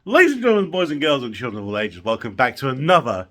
Ladies and gentlemen, boys and girls, and children of all ages, welcome back to another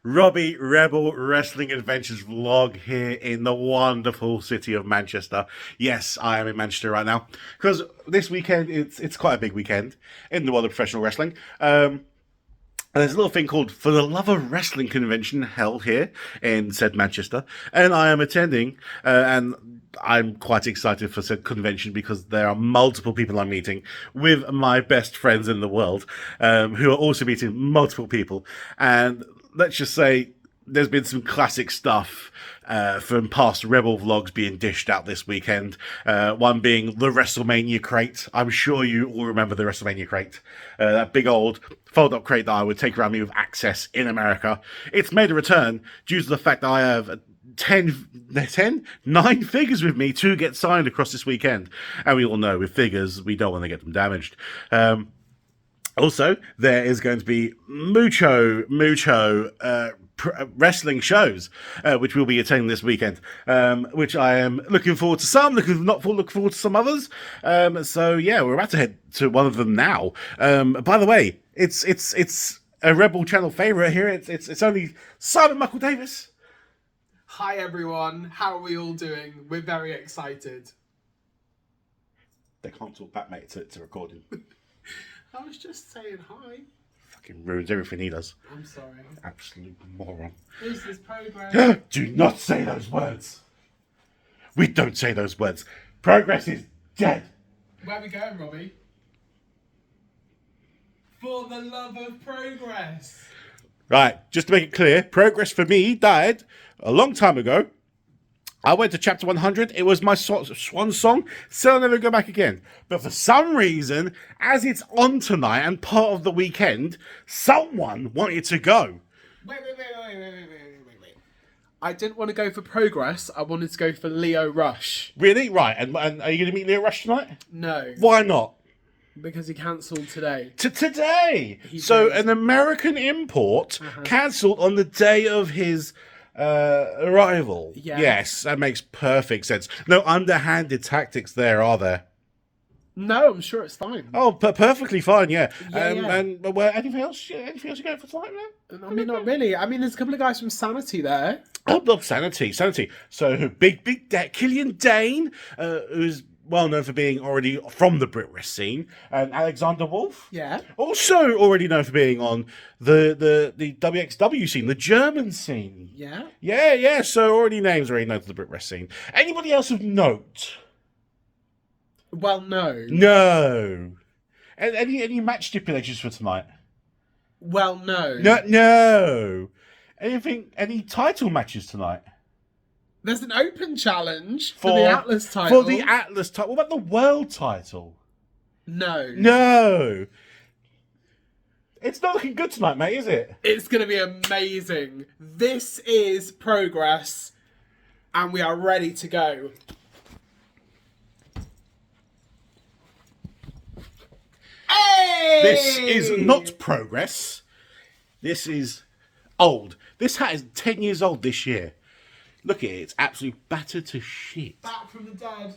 Robbie Rebel Wrestling Adventures vlog here in the wonderful city of Manchester. Yes, I am in Manchester right now because this weekend it's quite a big weekend in the world of professional wrestling. And there's a little thing called For the Love of Wrestling convention held here in said Manchester, and I am attending, and I'm quite excited for said convention because there are multiple people I'm meeting with my best friends in the world, who are also meeting multiple people, and let's just say there's been some classic stuff from past Rebel vlogs being dished out this weekend. One being the WrestleMania crate. I'm sure you all remember the WrestleMania crate. That big old fold-up crate that I would take around me with Access in America. It's made a return due to the fact that I have 9 figures with me to get signed across this weekend. And we all know with figures, we don't want to get them damaged. Also, there is going to be mucho wrestling shows, which we'll be attending this weekend, which I am looking forward to some, looking forward to some others. So yeah, we're about to head to one of them now. By the way, it's a Rebel channel favourite here. It's only Simon Michael Davis. Hi everyone, how are we all doing? We're very excited. They can't talk back, mate. It's a recording. I was just saying hi. Fucking ruins everything he does. I'm sorry. Absolute moron. This is progress. Do not say those words. We don't say those words. Progress is dead. Where are we going, Robbie? For the love of progress. Right, just to make it clear, progress for me died a long time ago. I went to chapter 100. It was my swan song. So I'll never go back again. But for some reason, as it's on tonight and part of the weekend, someone wanted to go. Wait. I didn't want to go for progress. I wanted to go for Leo Rush. Really? Right. And are you going to meet Leo Rush tonight? No. Why not? Because he cancelled today. Today. He So did. an American import cancelled on the day of his arrival. Yeah. Yes, that makes perfect sense. No underhanded tactics there, are there? No, I'm sure it's fine. Oh, perfectly fine, yeah. Yeah, yeah. And well, anything else? Anything else you going for tonight, man? I mean, not really. I mean, there's a couple of guys from Sanity there. Oh, look, Sanity. So big Killian Dane, who's well known for being already from the Brit Wrest scene, and Alexander Wolf. Yeah. Also already known for being on the WXW scene, the German scene. Yeah. Yeah. So already known to the Brit Wrest scene. Anybody else of note? Well, no. No. Any match stipulations for tonight? Well, no. No. Any title matches tonight? There's an open challenge for the Atlas title. For the Atlas title. What about the world title? No. No. It's not looking good tonight, mate, is it? It's going to be amazing. This is progress, and we are ready to go. Hey! This is not progress. This is old. This hat is 10 years old this year. Look at it. It's absolutely battered to shit. Back from the dead.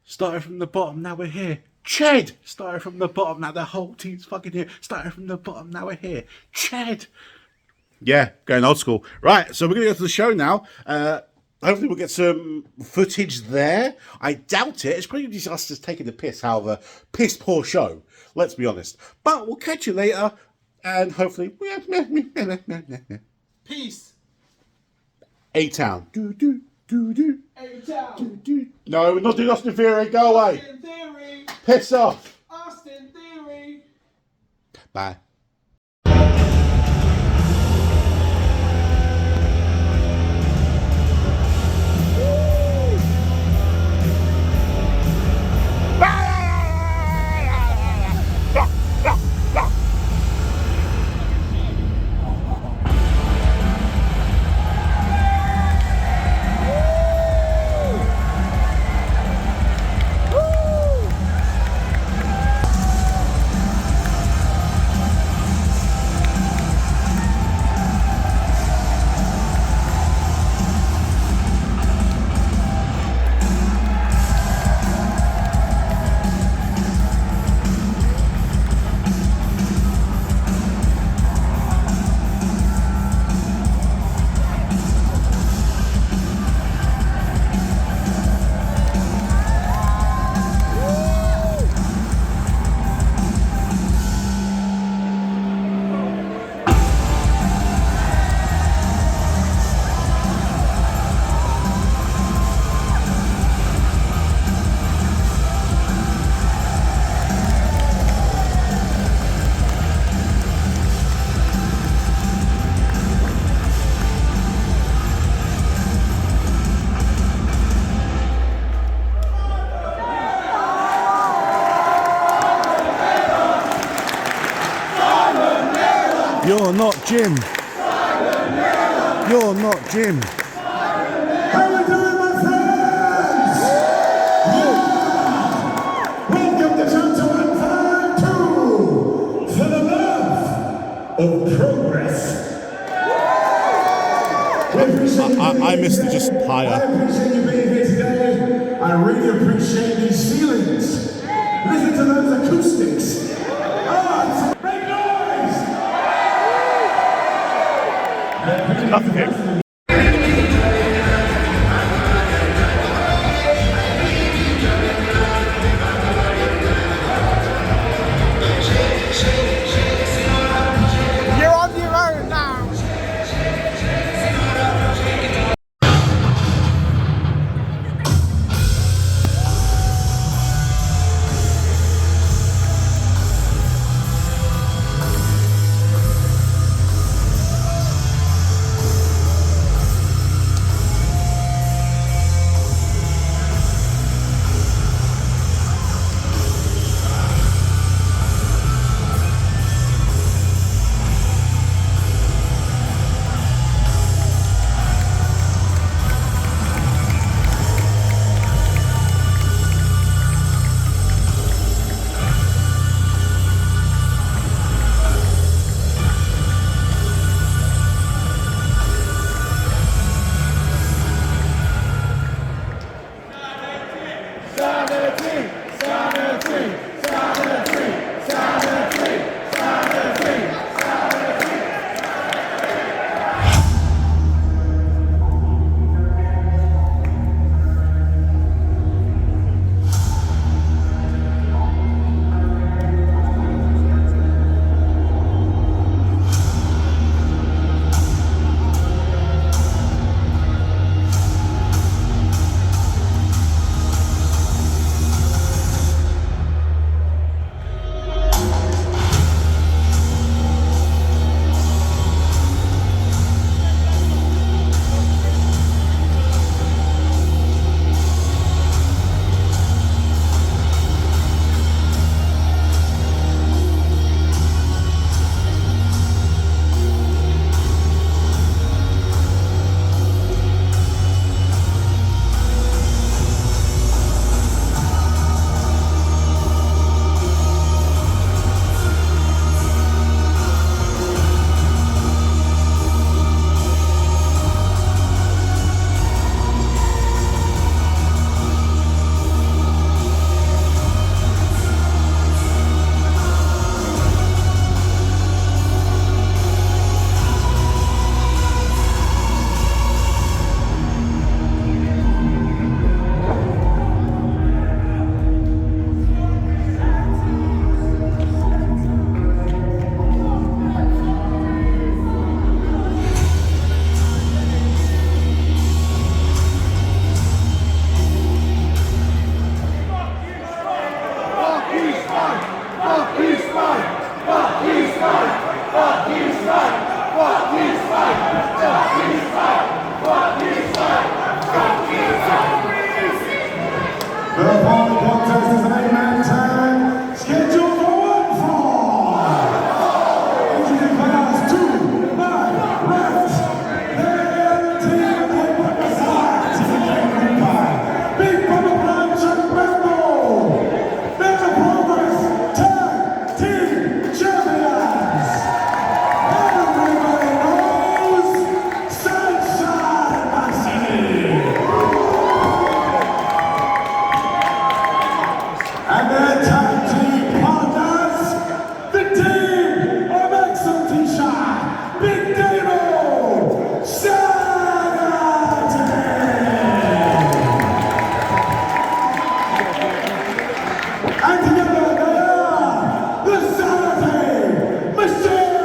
Started from the bottom, now we're here. Ched! Started from the bottom, now the whole team's fucking here. Started from the bottom, now we're here. Ched! Yeah, going old school. Right, so we're going to go to the show now. Hopefully we'll get some footage there. I doubt it. It's probably just us just taking the piss out of a piss poor show. Let's be honest. But we'll catch you later. And hopefully... Peace. A-Town. Do. A-Town. No, we're not doing Austin Theory. Go away. Austin Theory. Piss off. Austin Theory. Bye. You're not Jim. You're not Jim. How we doing, my friends? Yeah! Welcome to Gentleman Time 2 for the love of progress. I missed it just I higher. appreciate you being here today. I really appreciate these ceilings. Listen to those acoustics. Ah, make noise! Nothing here. You're on your own now. The following contest is an 8-man tag scheduled for one fall. Entering class 2 by left. Their team will put the side to the Kangaroo Pie. Big Papa Blind Chuck Rambo. They're the Progress Tag Team Champions. Everybody knows Sunshine Maxine. And their tag team partners, the team of Exo T-Shirt, Big Damo, Saturday. And together they are the Saturday Machine.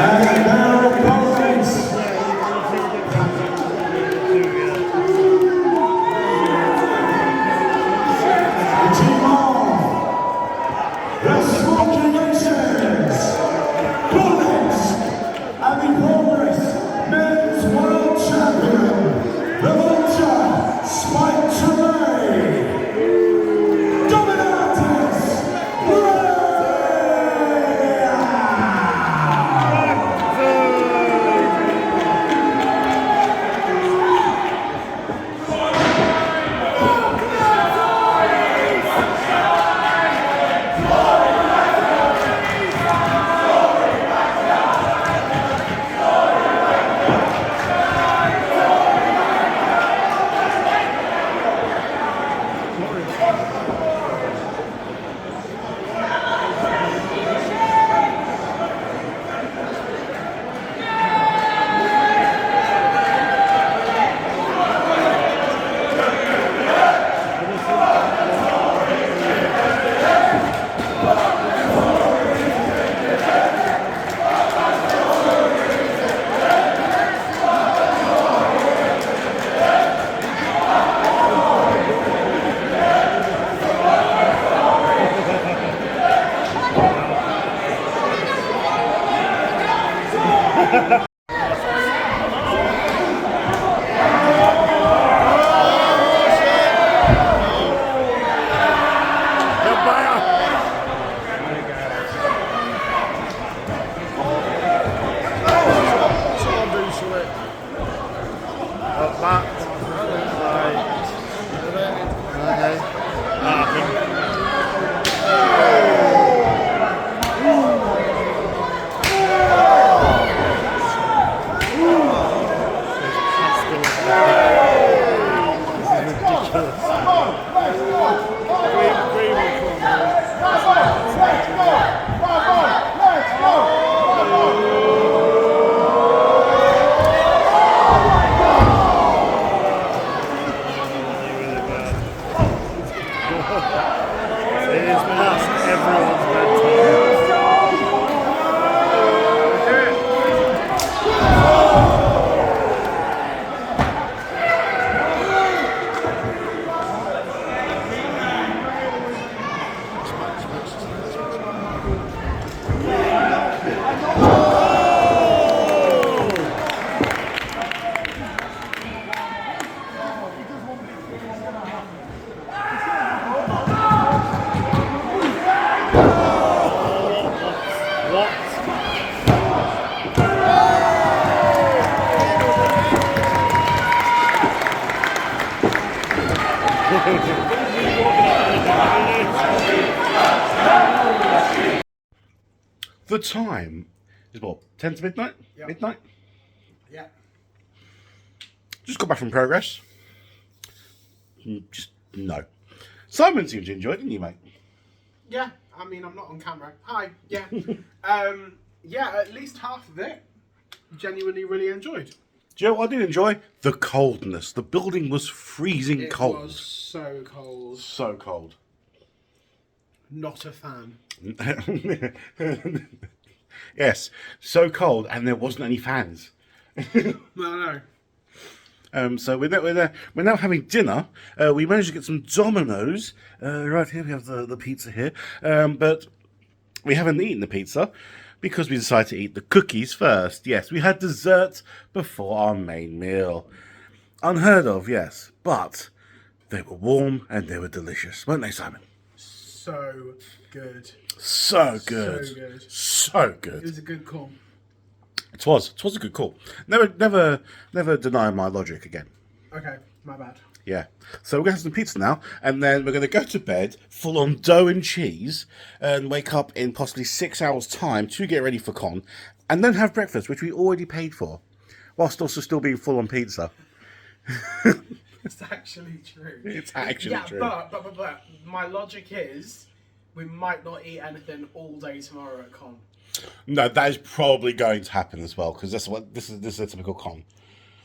And their opponents, the team of the Smoky The time is what, 10 to midnight? Yep. Midnight? Yeah. Just got back from Progress. Just no. Simon seemed to enjoy it, didn't you, mate? Yeah. I mean, I'm not on camera. Hi. Yeah. Yeah. At least half of it, genuinely really enjoyed. Do you know what I did enjoy? The coldness. The building was freezing It cold. was so cold. So cold. Not a fan. Yes, so cold, and there wasn't any fans. No. So we're now having dinner. We managed to get some Domino's. Right here we have the pizza here, but we haven't eaten the pizza because we decided to eat the cookies first. Yes, we had dessert before our main meal. Unheard of, yes, but they were warm and they were delicious, weren't they, Simon? So good. So good. So good. So It good. was a good call. It was a good call. Never deny my logic again. Okay, my bad. Yeah. So we're going to have some pizza now, and then we're going to go to bed full on dough and cheese, and wake up in possibly 6 hours' time to get ready for con, and then have breakfast, which we already paid for, whilst also still being full on pizza. It's actually true. It's actually true. But my logic is we might not eat anything all day tomorrow at con. No, that is probably going to happen as well, because this is a typical con.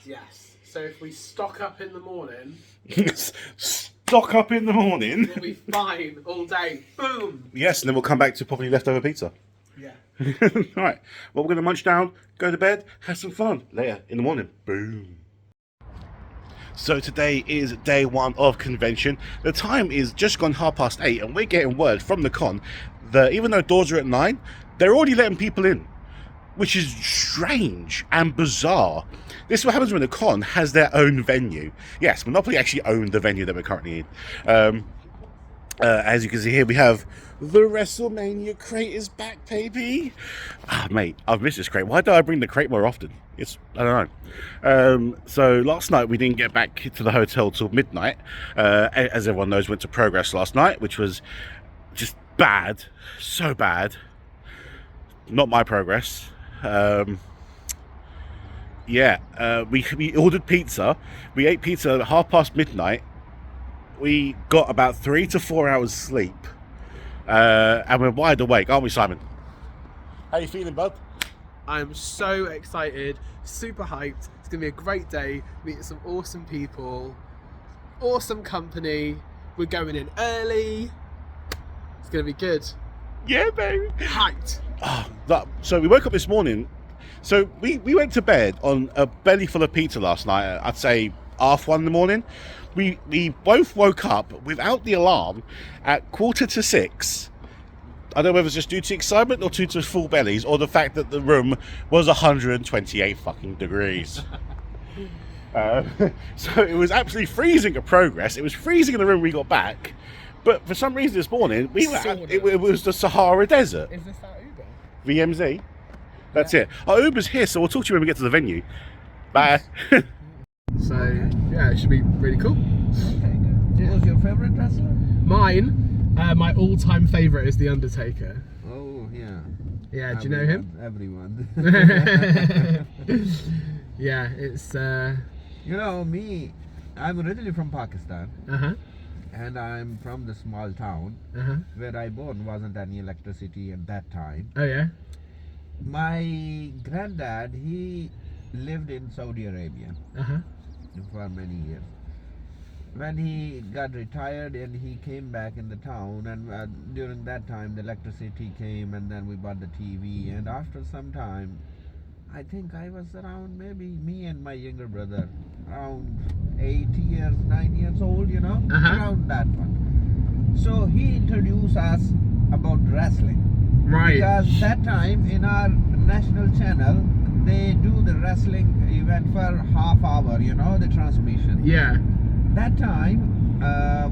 Yes. So if we stock up in the morning, Stock up in the morning. we'll be fine all day. Boom. Yes, and then we'll come back to probably leftover pizza. Yeah. All right. Well, we're going to munch down, go to bed, have some fun. Later in the morning. Boom. So today is day one of convention. The time is just gone 8:30, and we're getting word from the con that even though doors are at 9, they're already letting people in, which is strange and bizarre. This is what happens when the con has their own venue. Yes, Monopoly actually owned the venue that we're currently in. As you can see here, we have the WrestleMania crate is back, baby. Ah, mate, I've missed this crate. Why do I bring the crate more often? I don't know. So last night we didn't get back to the hotel till midnight. As everyone knows, went to Progress last night, which was just bad. So bad. Not my Progress. We ordered pizza. We ate pizza at midnight. We got about 3 to 4 hours sleep, and we're wide awake, aren't we, Simon? How you feeling, bud? I'm so excited, super hyped. It's gonna be a great day, meeting some awesome people, awesome company. We're going in early. It's gonna be good. Yeah, baby. Hyped. So we woke up this morning. So we went to bed on a belly full of pizza last night. I'd say 1:30 in the morning. We both woke up without the alarm at 5:45. I don't know whether it's just due to excitement or due to full bellies or the fact that the room was 128 fucking degrees. So it was absolutely freezing at Progress. It was freezing in the room when we got back. But for some reason this morning, it was the Sahara Desert. Is this that Uber? VMZ. That's it. Our Uber's here, so we'll talk to you when we get to the venue. Bye. So, yeah, it should be really cool. Okay, good. Who's your favorite wrestler? Mine, my all-time favourite is The Undertaker. Oh, yeah. Yeah, do you know him? Everyone. Yeah, it's... You know, me, I'm originally from Pakistan, Uh-huh, and I'm from the small town uh-huh. where I born. Wasn't any electricity at that time. Oh, yeah? My granddad, he lived in Saudi Arabia Uh-huh. for many years. When he got retired and he came back in the town, and during that time the electricity came, and then we bought the TV, and after some time, I think I was around, maybe me and my younger brother, around 9 years old, you know, Uh-huh. around that one. So he introduced us about wrestling. Right. Because that time in our national channel, they do the wrestling event for half hour, you know, the transmission. Yeah. That time,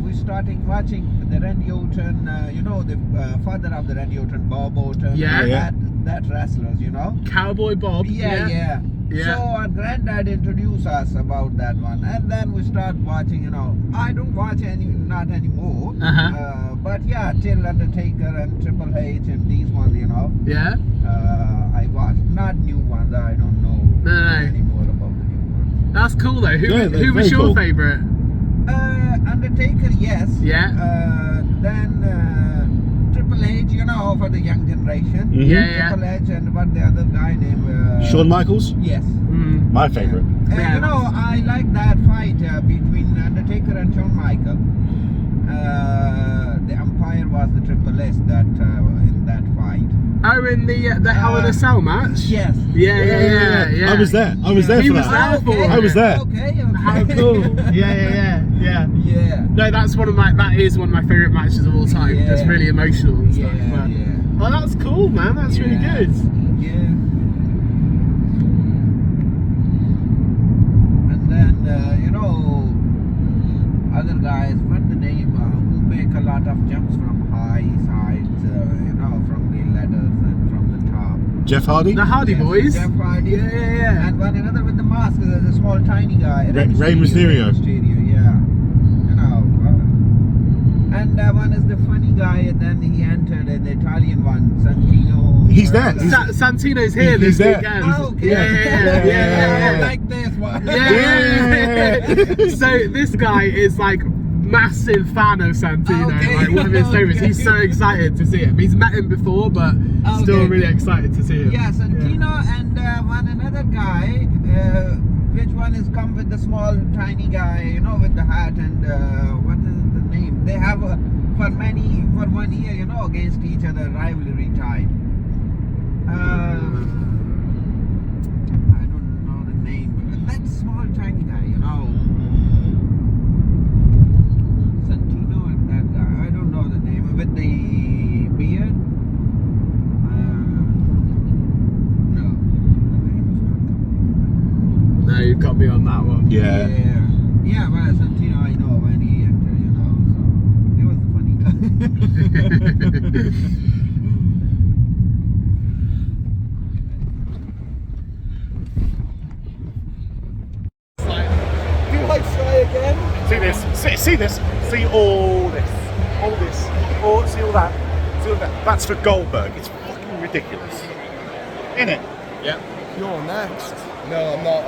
we started watching the Randy Orton, you know, the father of the Randy Orton, Bob Orton. Yeah. Yeah. That wrestlers, you know. Cowboy Bob. Yeah. Yeah. So our granddad introduced us about that one, and then we start watching. You know, I don't watch not anymore. Uh-huh. But yeah, till Undertaker and Triple H and these ones, you know. Yeah? I watch, not new ones. I don't know No. anymore about the new ones. That's cool, though. Yeah, they're Who was very your cool. favourite? Undertaker, yes. Yeah. Then Triple H, you know, for the young generation. Mhm. Yeah. Triple H and what the other guy named? Shawn Michaels, Yes. Mm. my favourite. Yeah. You know, I like that fight between Undertaker and Shawn Michaels. The umpire was the Triple H that in that fight. Oh, in the Hell in a Cell match? Yes. Yeah. I was there. I was there He for was that. there for I was there. Okay. How cool. Yeah. Yeah. No, that is one of my favourite matches of all time. Yeah. Just really emotional and stuff. Yeah, But, yeah. oh, that's cool, man. That's really Yeah. good. Yeah. And then, you know, other guys, what the name, who make a lot of jumps from high sides, you know, from the ladders and from the top. Jeff Hardy, The Hardy Yes, Boys. Jeff Hardy. Yeah. And one another with the mask, the small tiny guy. Rey Mysterio. Yeah. You know. And one is the funny guy, and then he entered the Italian one, Santino. He's there. Santino's here He's this there. weekend. Oh, okay. Yeah. I like this one. Yeah. So this guy is like massive fan of Santino, Okay. like one of his favourites. He's so excited to see him. He's met him before, but still Okay. really excited to see him. Yeah, Santino and one another guy. Which one is come with the small tiny guy, you know, with the hat and what is the name? They have for 1 year, you know, against each other rivalry type. I don't know the name. That small tiny guy, you know. Santino and that guy. I don't know the name. With the beard. No, the name is not coming. No, you've got me on that one. Yeah. Yeah, well, Santino, I know when he entered, you know, so he was the funny guy. Do you like Sky again? See this. See this. See all this. All this. See all that. See all that. That's for Goldberg. It's fucking ridiculous. Isn't it? You're next. No, I'm not.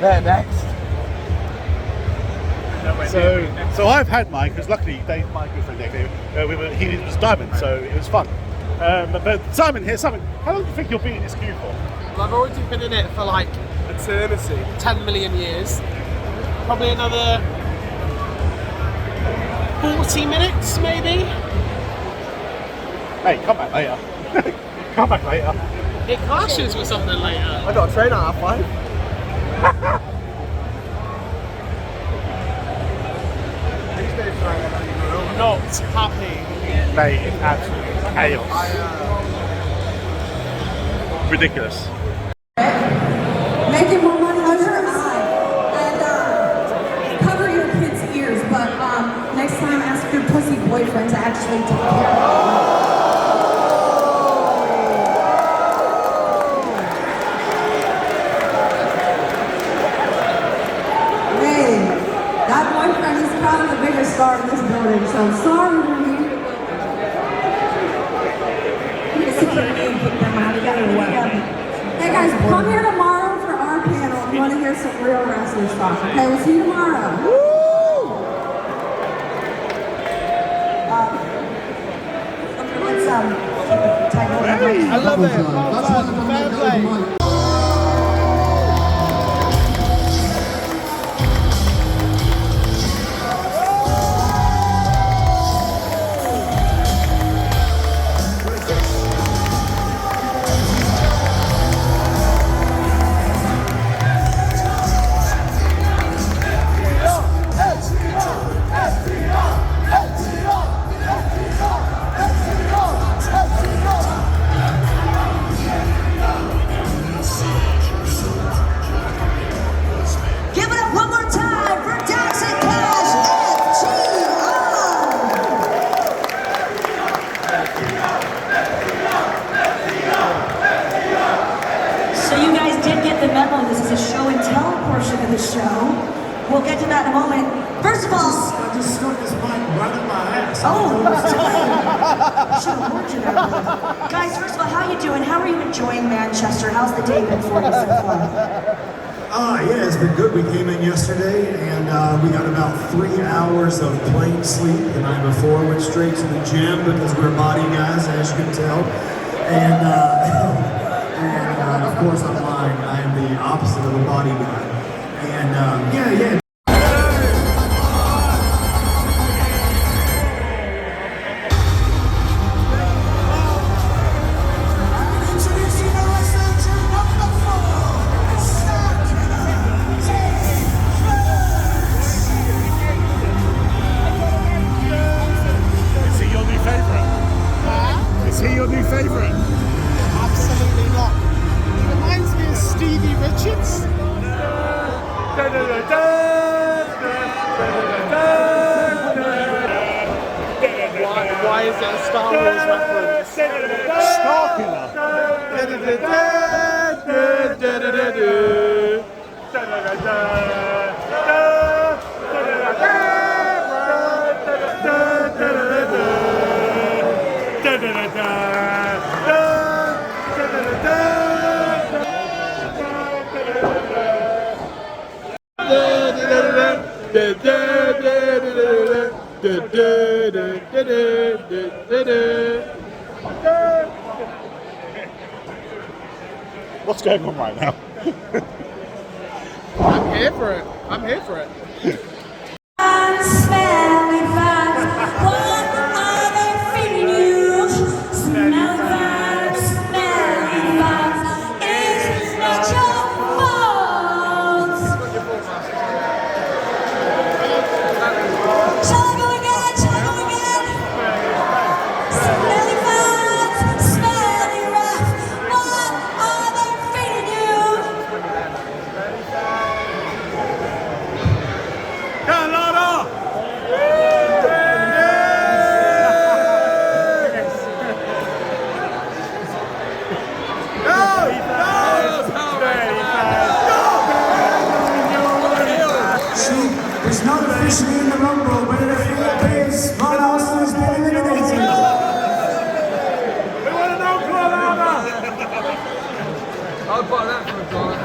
They're next. So I've had Mike, because luckily Dave, my good friend Dave, he was diamond, so it was fun. But Simon here, Simon, how long do you think you'll be in this queue for? Well, I've already been in it for like eternity. 10 million years. Probably another 40 minutes, maybe. Hey, come back later. Come back later. It clashes with something later. I got a train at 5:30. Not happy. Mate, absolutely. chaos. Ridiculous. Making more money on your eye. And cover your kids' ears, but next time ask your pussy boyfriend to actually take care of you. Hey, that boyfriend is probably the biggest star in this building, so sorry, Ruby. Security and kick them out. Hey guys, come here tomorrow for our panel if you want to hear some real wrestlers talk. Okay, we'll see you tomorrow. Okay, let's tag over. I love it. Well done. Fair play. Give it up one more time for Dax and Cash FTR. So you guys did get the memo. This is a show and tell portion of the show. We'll get to that in a moment. First of all, I just stuck this mic right in my ass. oh, should have warned you there. Guys, first of all, how you doing? How are you enjoying Manchester? How's the day been for you so far? Yeah, it's been good. We came in yesterday and we got about 3 hours of plain sleep the night before. Went straight to the gym because we're body guys, as you can tell. And, and of course I'm lying. I am the opposite of a body guy. And yeah. Is he your new favourite? Is he your new favourite? Absolutely not. He reminds me of Stevie Richards. Why is that a Star Wars reference? Star Killer. What's going on right now? I'm here for it. I'm here for it. Smelly vibes, what are they feeding you? Smelly vibes, it's not your fault. Shall I go again? Smelly vibes, smelly wrath, what are they feeding you? See, there's not officially in the Rumble, but in a few days, Ron Austin has been eliminated. I'll buy that for a dollar.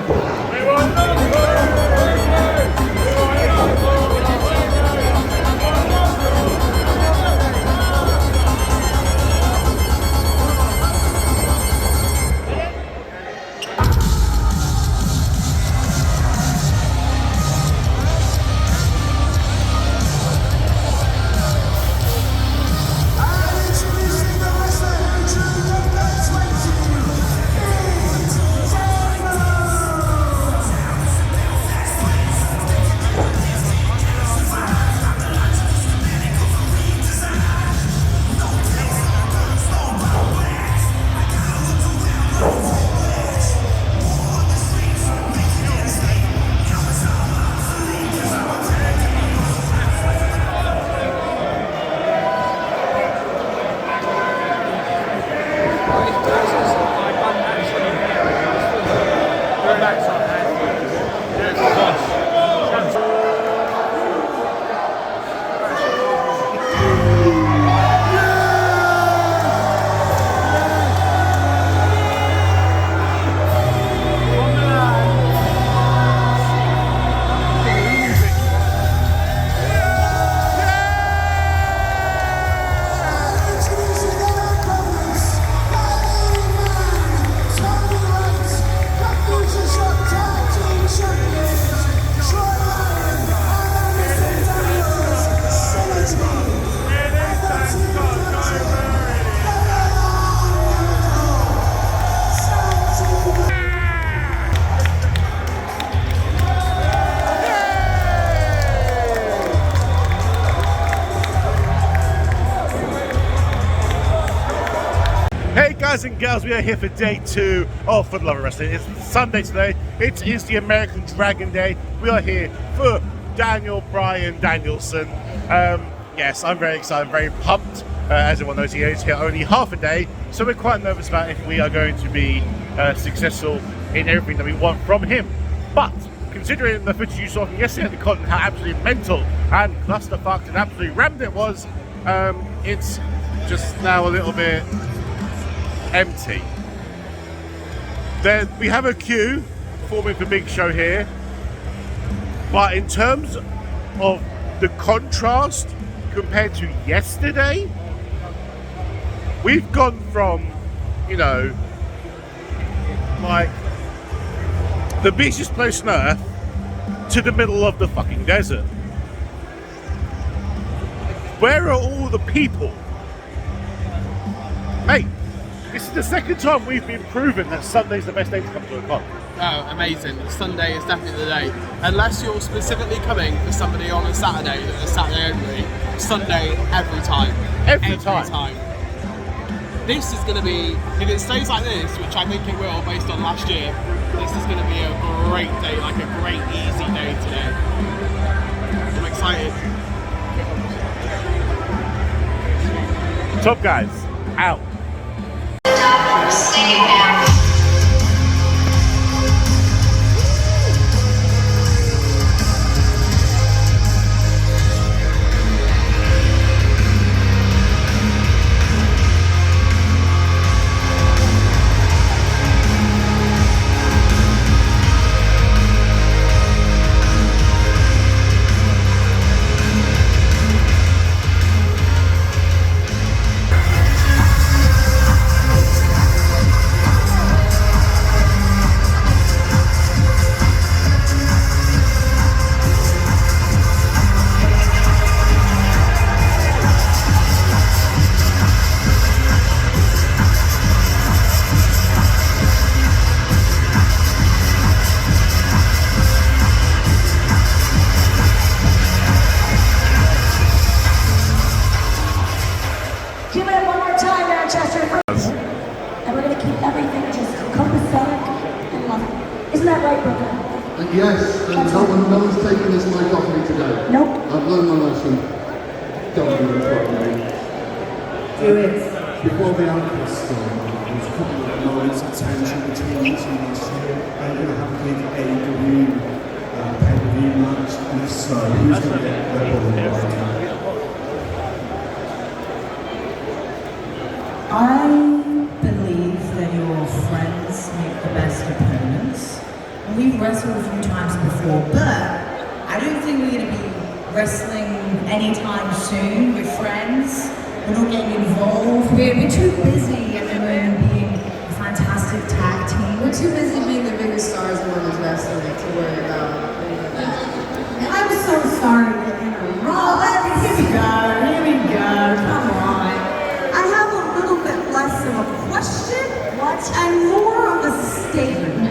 Hey guys and girls, we are here for day 2 of For the Love of Wrestling. It's Sunday today. It is the American Dragon Day. We are here for Daniel Bryan Danielson. Yes, I'm very excited, very pumped. As everyone knows, he is here only half a day, so we're quite nervous about if we are going to be successful in everything that we want from him. But considering the footage you saw from yesterday at the con, how absolutely mental and clusterfucked and absolutely rammed it was, it's just now a little bit empty. Then we have a queue forming for Big Show here, but in terms of the contrast compared to yesterday, we've gone from, you know, like the busiest place on earth to the middle of the fucking desert. Where are all the people? Mate, this is the second time we've been proven that Sunday's the best day to come to a con. Oh, amazing. Sunday is definitely the day. Unless you're specifically coming for somebody on a Saturday, that is Saturday only, Sunday every time. Every time. This is going to be, if it stays like this, which I think it will based on last year, this is going to be a great day, like a great easy day today. I'm excited. Top guys, out. Give it one more time, Manchester. And we're going to keep everything just copacetic and loving. Isn't that right, Brooklyn? Yes, and no one's taking this mic off me today. Nope. I've learned my lesson. Don't even try me. Do it. Before the Outcast storm, there was a couple of moments of tension between the two last year. Are you going to have a big AEW pay-per-view match? And if so, who's going to get their ball involved? I believe that your friends make the best opponents. We've wrestled a few times before, but I don't think we're going to be wrestling anytime soon with friends. We're not getting involved. We're too busy at the moment being a fantastic tag team. We're too busy being the biggest stars in women's wrestling to worry about any of that. I'm so sorry to interrupt. Here we go. Come on. I have a little bit less of a question and more of a statement.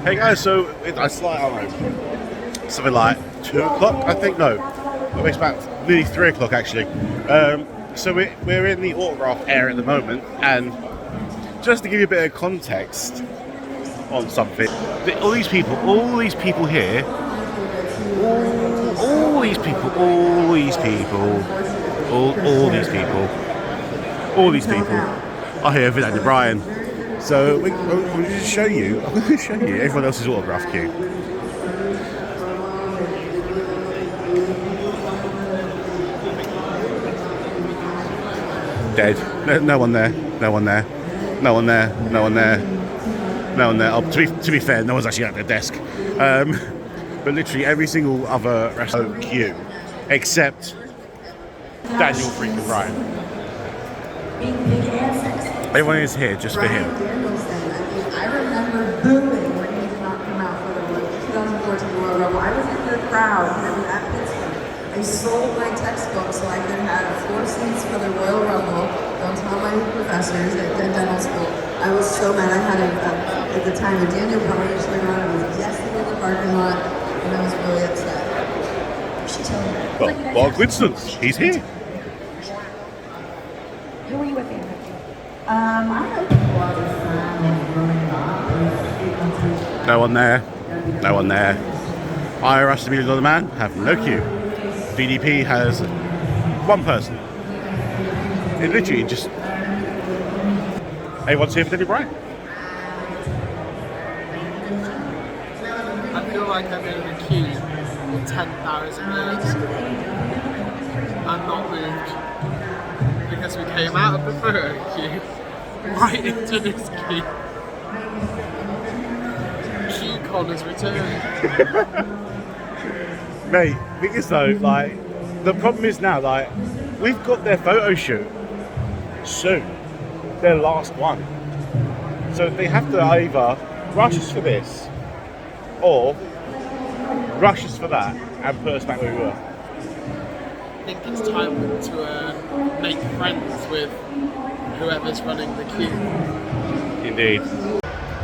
Hey guys, so it's like, I don't know, something like 2 o'clock, I think, no, it's about nearly 3 o'clock actually. So we're in the autograph area at the moment, and just to give you a bit of context on something, all these people here, all these people are here for Daniel Bryan. So I'm going to show you everyone else's autograph queue. Dead. No one there. No one there. No one there. No one there. Oh, to be fair, no one's actually at their desk. But literally every single other wrestler queue, except Daniel freaking Bryan. Everyone is here just for him. I remember booing when he did not come out for the 2014 Royal Rumble. I was in the crowd at Pittsburgh. They sold my textbook so I could have 4 seats for the Royal Rumble. Don't tell my professors at dental school. I was so mad. I had at the time, a Daniel Bryan turned around and was guessing in the parking lot, and I was really upset. She told me. Well, coincidence. He's here. Who were you with, Andrew? I know people all the time and growing up. No one there. No one there. I, Rusty Million Dollar Man, have no queue. DDP has one person. It literally just... Everyone's here for Daniel Bryan. I feel like I've been in a queue for 10,000 years. I'm not moved. Because we came out of the photo queue, right into this queue. QCon is returning. Mate, thing is though, like, the problem is now, like, we've got their photo shoot soon. Their last one. So they have to either rush us for this, or rush us for that, and put us back where we were. I think it's time to make friends with whoever's running the queue. Indeed.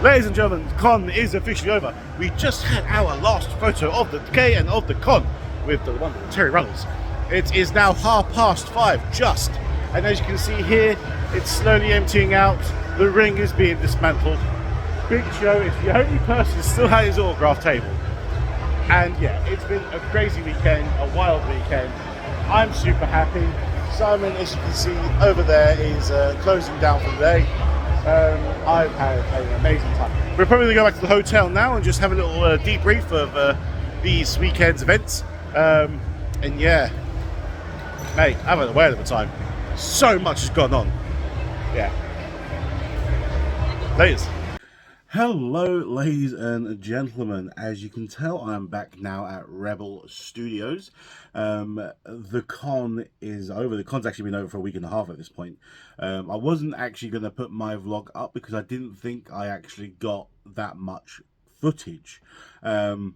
Ladies and gentlemen, the con is officially over. We just had our last photo of the day and of the con with the one Terry Runnels. It is now 5:30 just, and as you can see here, it's slowly emptying out. The ring is being dismantled. Big Show is the only person who still has his autograph table. And yeah, it's been a crazy weekend, a wild weekend. I'm super happy. Simon, as you can see over there, is closing down for the day. I've had an amazing time. We're probably going to go back to the hotel now and just have a little debrief of these weekend's events. And yeah, mate, I've had a whale of a time. So much has gone on. Yeah. Ladies. Hello, ladies and gentlemen. As you can tell, I'm back now at Rebel Studios. The con is over. The con's actually been over for a week and a half at this point. I wasn't actually going to put my vlog up because I didn't think I actually got that much footage. But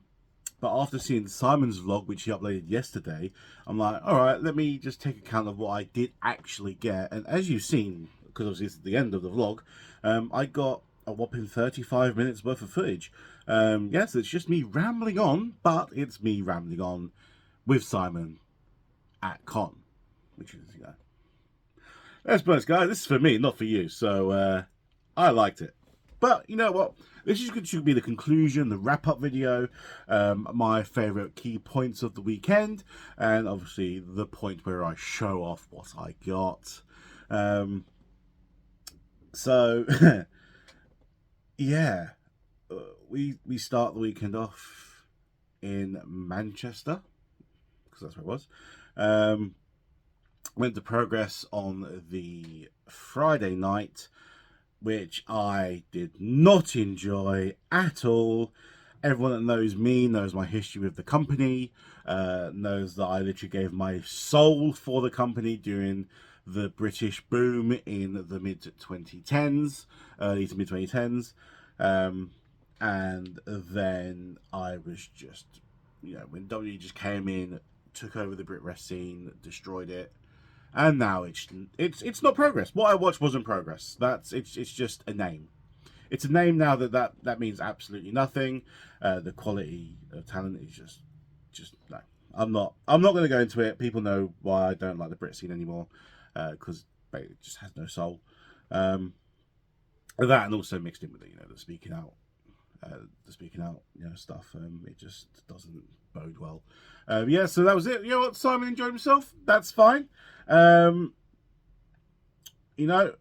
after seeing Simon's vlog, which he uploaded yesterday, I'm like, all right, let me just take account of what I did actually get. And as you've seen, because obviously it's at the end of the vlog, I got a whopping 35 minutes worth of footage. Yes, it's just me rambling on, but it's me rambling on with Simon at con, which is, you know, let's be honest, guys, this is for me, not for you. So I liked it. But you know what? This should be the conclusion, the wrap-up video, my favourite key points of the weekend, and obviously the point where I show off what I got. So, yeah, we start the weekend off in Manchester, because that's where it was. Went to Progress on the Friday night, which I did not enjoy at all. Everyone that knows me knows my history with the company, knows that I literally gave my soul for the company during the British boom in the mid-2010s, early to mid-2010s. And then I was just, you know, when WWE just came in, took over the Brit Rest scene, destroyed it. And now it's not Progress. What I watched wasn't Progress. It's just a name. It's a name now that means absolutely nothing. The quality of talent is just no. I'm not going to go into it. People know why I don't like the Brit scene anymore, because it just has no soul. That, and also mixed in with it, you know, the speaking out, you know, stuff. It just doesn't bode well. Yeah, so that was it. You know what? Simon enjoyed himself. That's fine. You know,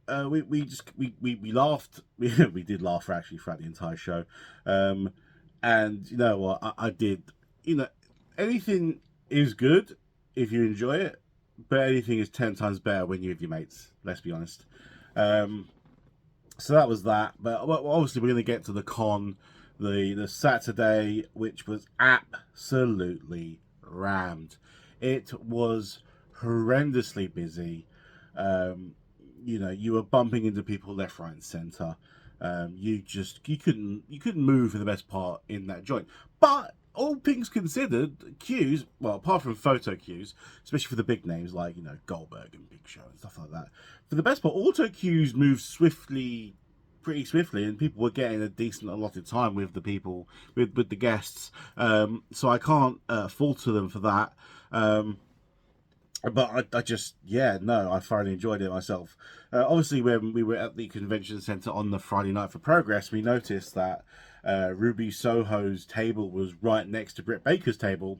we laughed. We did laugh actually throughout the entire show. And you know what? I did. You know, anything is good if you enjoy it, but anything is 10 times better when you're with your mates. Let's be honest. So that was that. But obviously we're going to get to the con, the Saturday, which was absolutely rammed. It was horrendously busy. You know, you were bumping into people left, right, and centre. You couldn't move for the best part in that joint. But all things considered, queues, well, apart from photo queues, especially for the big names like, you know, Goldberg and Big Show and stuff like that, for the best part, auto queues moved pretty swiftly, and people were getting a decent allotted time with the people, with the guests. So I can't fault them for that. But I just, yeah, no, I thoroughly enjoyed it myself. Obviously, when we were at the convention centre on the Friday night for Progress, we noticed that Ruby Soho's table was right next to Britt Baker's table.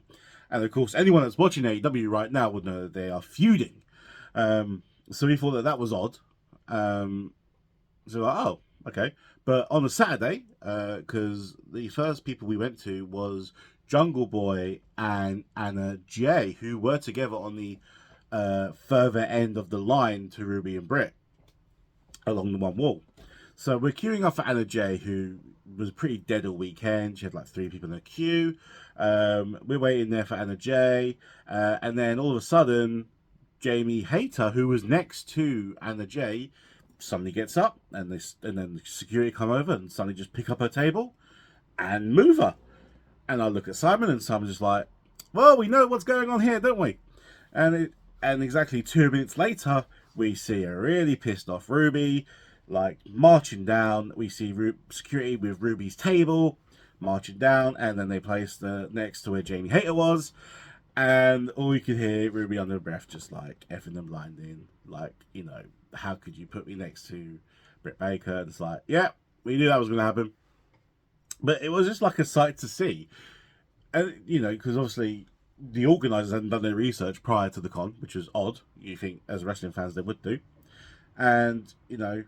And of course, anyone that's watching AEW right now would know that they are feuding. So we thought that was odd. So like, oh, okay. But on a Saturday, because the first people we went to was Jungle Boy and Anna Jay, who were together on the further end of the line to Ruby and Britt along the one wall. So we're queuing up for Anna Jay, who was pretty dead all weekend. She had like 3 people in the queue. We're waiting there for Anna Jay, and then all of a sudden, Jamie Hayter, who was next to Anna Jay, suddenly gets up, and then security come over and suddenly just pick up her table and move her. And I look at Simon, and Simon's just like, well, we know what's going on here, don't we? And exactly 2 minutes later, we see a really pissed off Ruby, like, marching down. We see security with Ruby's table, marching down, and then they place the next to where Jamie Hayter was. And all you could hear, Ruby under breath, just like, effing them blinding. Like, you know, how could you put me next to Britt Baker? And it's like, yeah, we knew that was going to happen. But it was just like a sight to see. And, you know, because obviously the organisers hadn't done their research prior to the con, which was odd. You think, as wrestling fans, they would do. And, you know,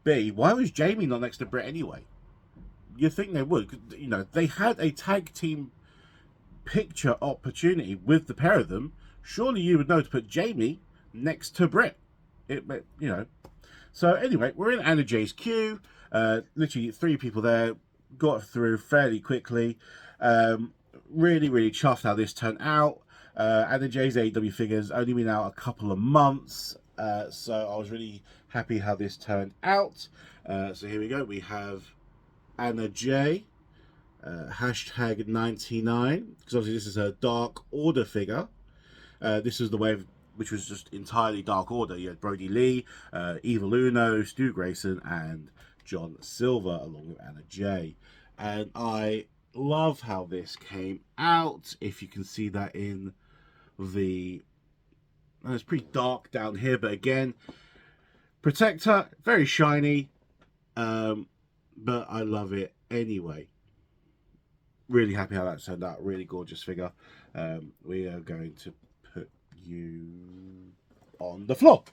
B, why was Jamie not next to Britt anyway? You'd think they would. You know, they had a tag team picture opportunity with the pair of them. Surely you would know to put Jamie next to Britt. You know. So anyway, we're in Anna Jay's queue. Literally 3 people there. Got through fairly quickly. Really, really chuffed how this turned out. Anna Jay's AEW figures only been out a couple of months. So I was really happy how this turned out. So here we go. We have Anna Jay. Hashtag 99, because obviously this is her Dark Order figure. This is the wave which was just entirely Dark Order. You had Brody Lee, Evil Uno, Stu Grayson, and John Silver along with Anna Jay. And I love how this came out. If you can see that in the... it's pretty dark down here, but again, Protector, very shiny, but I love it anyway. Really happy how that turned out. Really gorgeous figure. We are going to put you on the floor.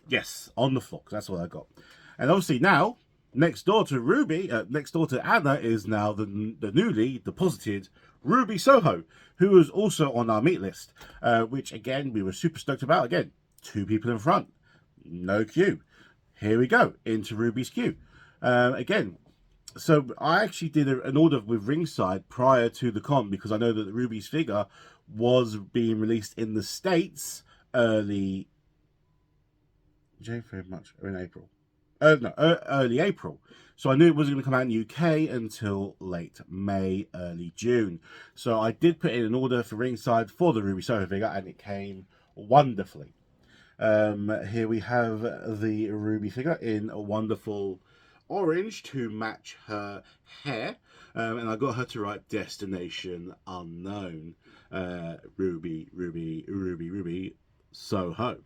Yes, on the floor, because that's what I got. And obviously now, next door to Ruby, next door to Anna, is now the newly deposited Ruby Soho, who was also on our meet list, which again, we were super stoked about. Again, 2 people in front, no queue. Here we go, into Ruby's queue. Again, so I actually did an order with Ringside prior to the con, because I know that the Ruby's figure was being released in the States early January, March, or in April. Early April. So I knew it wasn't going to come out in the UK until late May, early June. So I did put in an order for Ringside for the Ruby Soho figure, and it came wonderfully. Here we have the Ruby figure in a wonderful orange to match her hair, and I got her to write Destination Unknown. Ruby Soho.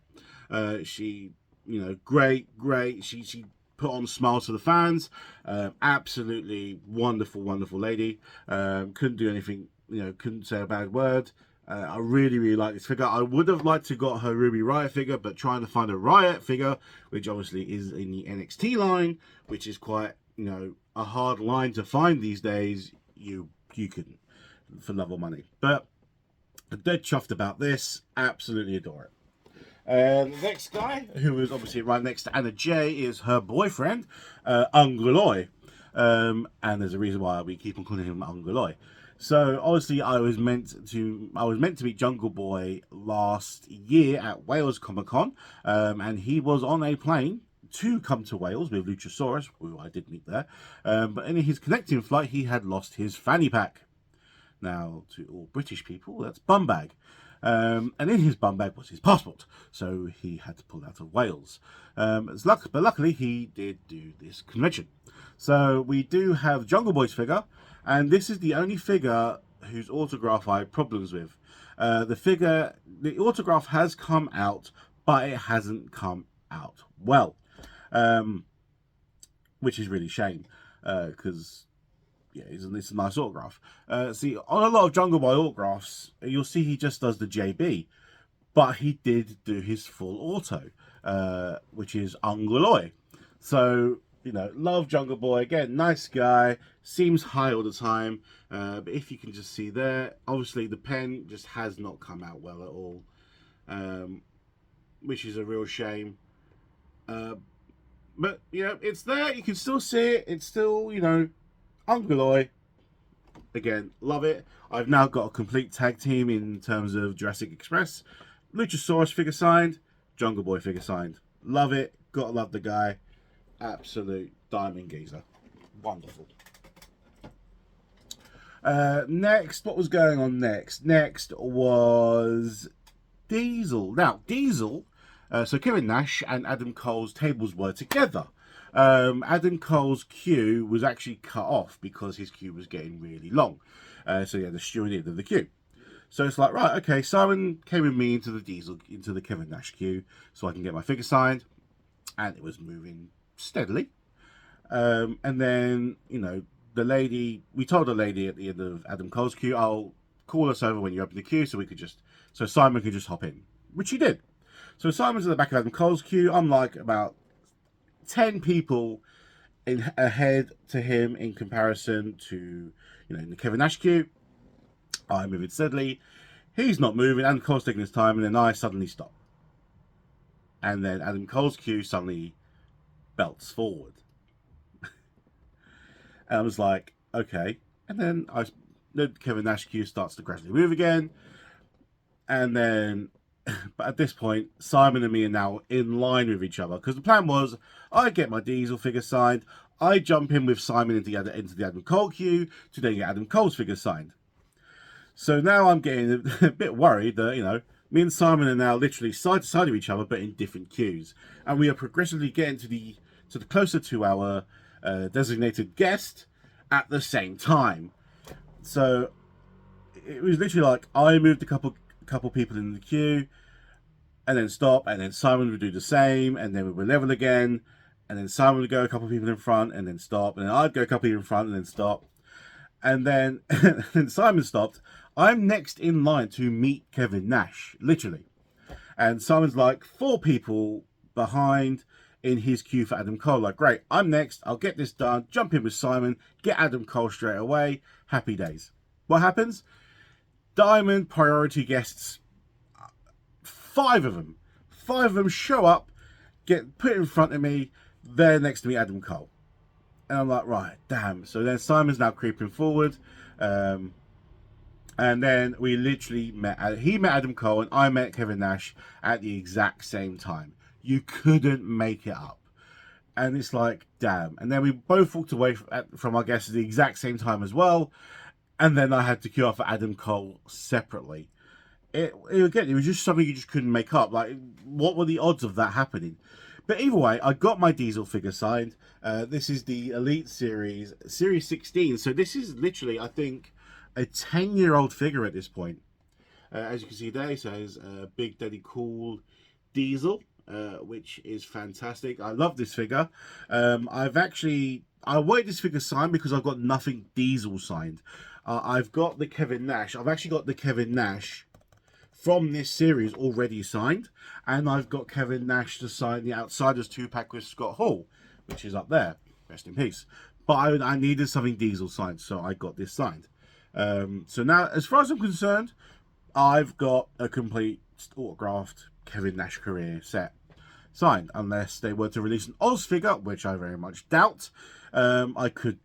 She, you know, great. She put on a smile to the fans. Absolutely wonderful lady. Couldn't do anything, you know, couldn't say a bad word. I really like this figure. I would have liked to got her Ruby Riott figure, but trying to find a Riott figure, which obviously is in the NXT line, which is quite, you know, a hard line to find these days, you couldn't, for love or money. But I'm dead chuffed about this. Absolutely adore it. The next guy, who is obviously right next to Anna Jay, is her boyfriend, Ungoloy. And there's a reason why we keep on calling him Ungoloy. So obviously I was meant to meet Jungle Boy last year at Wales Comic Con, and he was on a plane to come to Wales with Luchasaurus, who I did meet there. But in his connecting flight, he had lost his fanny pack. Now, to all British people, that's bum bag. And in his bum bag was his passport, so he had to pull out of Wales. But luckily, he did do this convention. So we do have Jungle Boy's figure, and this is the only figure whose autograph I had problems with. The autograph has come out, but it hasn't come out well, which is really a shame, because yeah, it's a nice autograph. See, on a lot of Jungle Boy autographs, you'll see he just does the JB, but he did do his full auto, which is Ungoloy. So, you know, love Jungle Boy. Again, nice guy, seems high all the time, but if you can just see there, obviously the pen just has not come out well at all, which is a real shame. But, you know, it's there, you can still see it, it's still, you know, Ungoloy. Again, love it. I've now got a complete tag team in terms of Jurassic Express. Luchasaurus figure signed, Jungle Boy figure signed. Love it. Gotta love the guy. Absolute diamond geezer. Wonderful. Next, what was going on next? Next was Diesel. Now, Diesel, so Kevin Nash and Adam Cole's tables were together. Adam Cole's queue was actually cut off because his queue was getting really long. So he had to steward into the queue. So it's like, right, okay, Simon came with me into the Kevin Nash queue so I can get my figure signed. And it was moving steadily. And then, you know, we told the lady at the end of Adam Cole's queue, I'll call us over when you open the queue so Simon could just hop in, which he did. So Simon's at the back of Adam Cole's queue. I'm like about 10 people ahead to him in comparison to, you know, in the Kevin Nash queue. I'm moving steadily. He's not moving. Adam Cole's taking his time, and then I suddenly stop. And then Adam Cole's queue suddenly belts forward. And I was like, okay. And then the Kevin Nash queue starts to gradually move again. And then, but at this point, Simon and me are now in line with each other. Because the plan was, I get my Diesel figure signed. I jump in with Simon into the Adam Cole queue to then get Adam Cole's figure signed. So now I'm getting a bit worried that, you know, me and Simon are now literally side to side of each other, but in different queues. And we are progressively getting to the closer to our designated guest at the same time. So it was literally like I moved a couple people in the queue and then stop, and then Simon would do the same, and then we would level again, and then Simon would go a couple people in front and then stop, and then I'd go a couple in front and then stop, and then then Simon stopped. I'm next in line to meet Kevin Nash, literally, and Simon's like 4 people behind in his queue for Adam Cole. Like, great, I'm next, I'll get this done, jump in with Simon, get Adam Cole straight away, happy days. What happens? Diamond priority guests, 5 of them show up, get put in front of me, they're next to me, Adam Cole. And I'm like, right, damn. So then Simon's now creeping forward, and then we literally he met Adam Cole and I met Kevin Nash at the exact same time. You couldn't make it up. And it's like, damn. And then we both walked away from our guests at the exact same time as well. And then I had to queue up for Adam Cole separately. It was just something you just couldn't make up. Like, what were the odds of that happening? But either way, I got my Diesel figure signed. This is the Elite Series, Series 16. So this is literally, I think, a 10-year-old figure at this point. As you can see there, it says Big Daddy Cool Diesel, which is fantastic. I love this figure. I wanted this figure signed because I've got nothing Diesel signed. I've got the Kevin Nash. I've actually got the Kevin Nash from this series already signed, and I've got Kevin Nash to sign the Outsiders 2-pack with Scott Hall, which is up there. Rest in peace. But I needed something Diesel signed, so I got this signed. So now, as far as I'm concerned, I've got a complete autographed Kevin Nash career set signed, unless they were to release an Oz figure, which I very much doubt. I could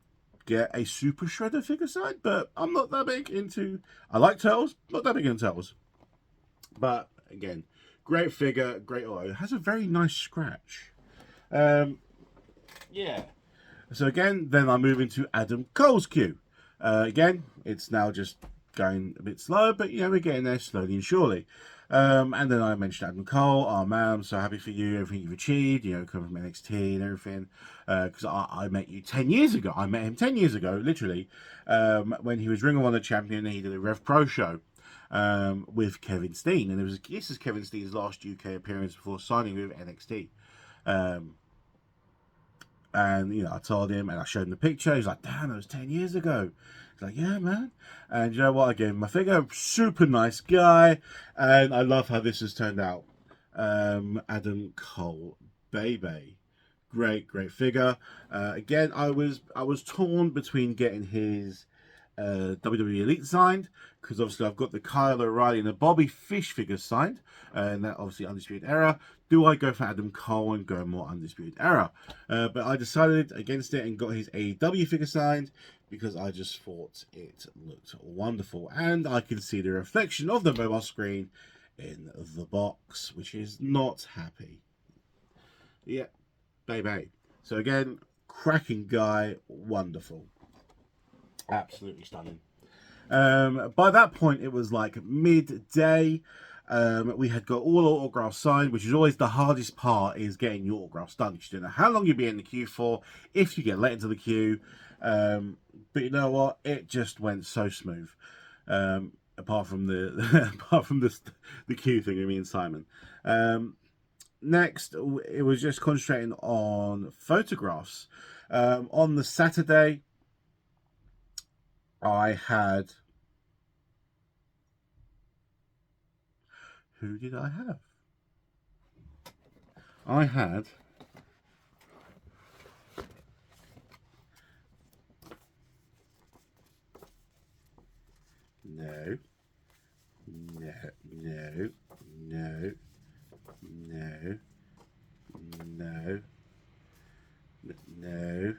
get a Super Shredder figure signed, but I'm not that big into... I like Turtles, not that big into Turtles. But, again, great figure, great auto. It has a very nice scratch. Yeah. So, again, then I move into Adam Cole's queue. Again, it's now just going a bit slow, but, you know, we're getting there slowly and surely. And then I mentioned Adam Cole. Oh man, I'm so happy for you, everything you've achieved, you know, coming from NXT and everything. Because I met you 10 years ago. I met him 10 years ago, literally, when he was Ring of Honor champion and he did a Rev Pro show with Kevin Steen. And this is Kevin Steen's last UK appearance before signing with NXT. And, you know, I told him and I showed him the picture. He's like, damn, that was 10 years ago. He's like, yeah, man. And you know what? I gave him my figure. Super nice guy. And I love how this has turned out. Adam Cole, baby. Great, great figure. Again, I was torn between getting his WWE Elite signed, because obviously I've got the Kyle O'Reilly and the Bobby Fish figures signed, and that obviously Undisputed Era. Do I go for Adam Cole and go more Undisputed Era? But I decided against it and got his AEW figure signed, because I just thought it looked wonderful, and I can see the reflection of the mobile screen in the box, which is not happy. Yeah, baby. So again, cracking guy, wonderful. Absolutely stunning. By that point, it was like midday. We had got all autographs signed, which is always the hardest part, is getting your autographs done. You don't know how long you'll be in the queue for, if you get let into the queue. But you know what? It just went so smooth. Apart from the queue thing with me and Simon. Next, it was just concentrating on photographs. On the Saturday, I had... Who did I have? I had... No. No. No. No. No. No. No. No.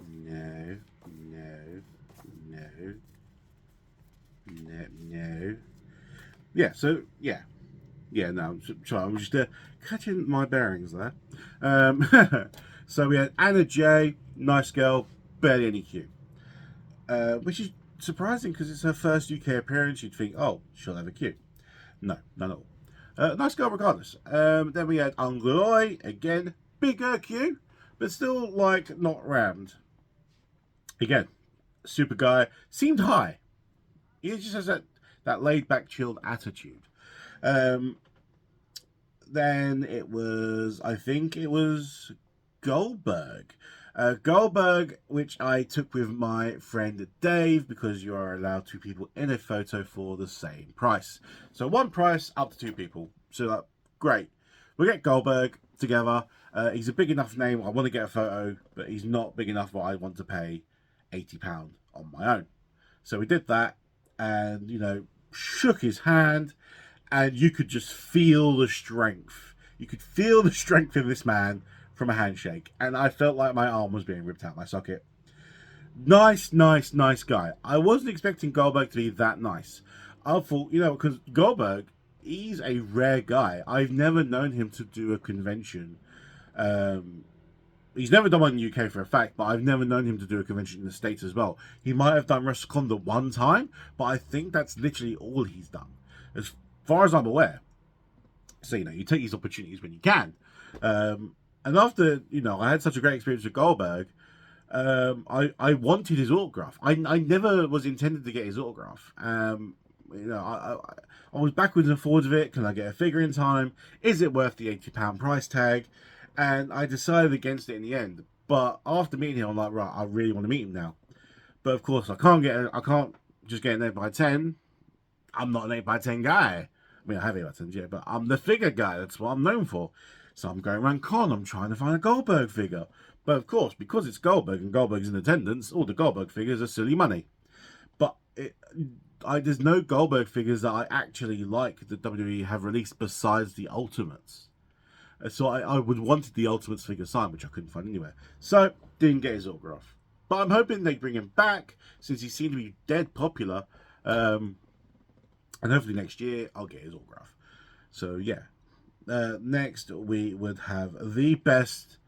No. No. No. No. Yeah, so, yeah. Yeah, no, I'm just catching my bearings there. So we had Anna Jay, nice girl, barely any queue. Which is surprising because it's her first UK appearance. You'd think, oh, she'll have a queue. No, none at all. Nice girl regardless. Then we had Angloy, again, bigger queue, but still, like, not rammed. Again, super guy, seemed high. He just has that laid-back, chilled attitude. Then it was, I think it was Goldberg. Goldberg, which I took with my friend Dave, because you are allowed 2 people in a photo for the same price. So one price, up to 2 people. So great. We'll get Goldberg together. He's a big enough name. I want to get a photo, but he's not big enough where I want to pay £80 on my own. So we did that, and, you know, shook his hand, and you could just feel the strength. You could feel the strength in this man from a handshake, and I felt like my arm was being ripped out my socket. Nice, nice, nice guy. I wasn't expecting Goldberg to be that nice. I thought, you know, because Goldberg, he's a rare guy. I've never known him to do a convention. He's never done one in the UK for a fact, but I've never known him to do a convention in the States as well. He might have done WrestleCon the one time, but I think that's literally all he's done, as far as I'm aware. So, you know, you take these opportunities when you can. And after, you know, I had such a great experience with Goldberg, I wanted his autograph. I never was intended to get his autograph. You know, I was backwards and forwards of it. Can I get a figure in time? Is it worth the £80 price tag? And I decided against it in the end. But after meeting him, I'm like, right, I really want to meet him now. But of course, I can't just get an 8x10. I'm not an 8x10 guy. I mean, I have 8x10s, yeah, but I'm the figure guy. That's what I'm known for. So I'm going around con. I'm trying to find a Goldberg figure. But of course, because it's Goldberg and Goldberg's in attendance, all the Goldberg figures are silly money. But there's no Goldberg figures that I actually like that WWE have released besides the Ultimates. So I would wanted the Ultimates figure signed, which I couldn't find anywhere. So didn't get his autograph. But I'm hoping they bring him back since he seemed to be dead popular. And hopefully next year I'll get his autograph. So yeah. Next we would have the best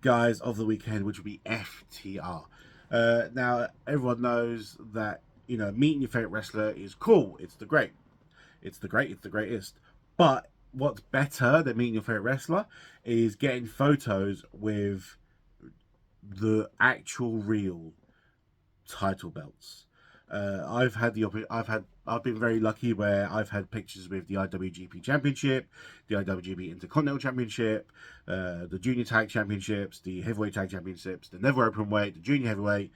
guys of the weekend, which would be FTR. Now everyone knows that, you know, meeting your favorite wrestler is cool. It's the greatest. But what's better than meeting your favorite wrestler is getting photos with the actual real title belts. I've been very lucky where I've had pictures with the IWGP Championship, the IWGP Intercontinental Championship, the Junior Tag Championships, the Heavyweight Tag Championships, the Never Openweight, the Junior Heavyweight,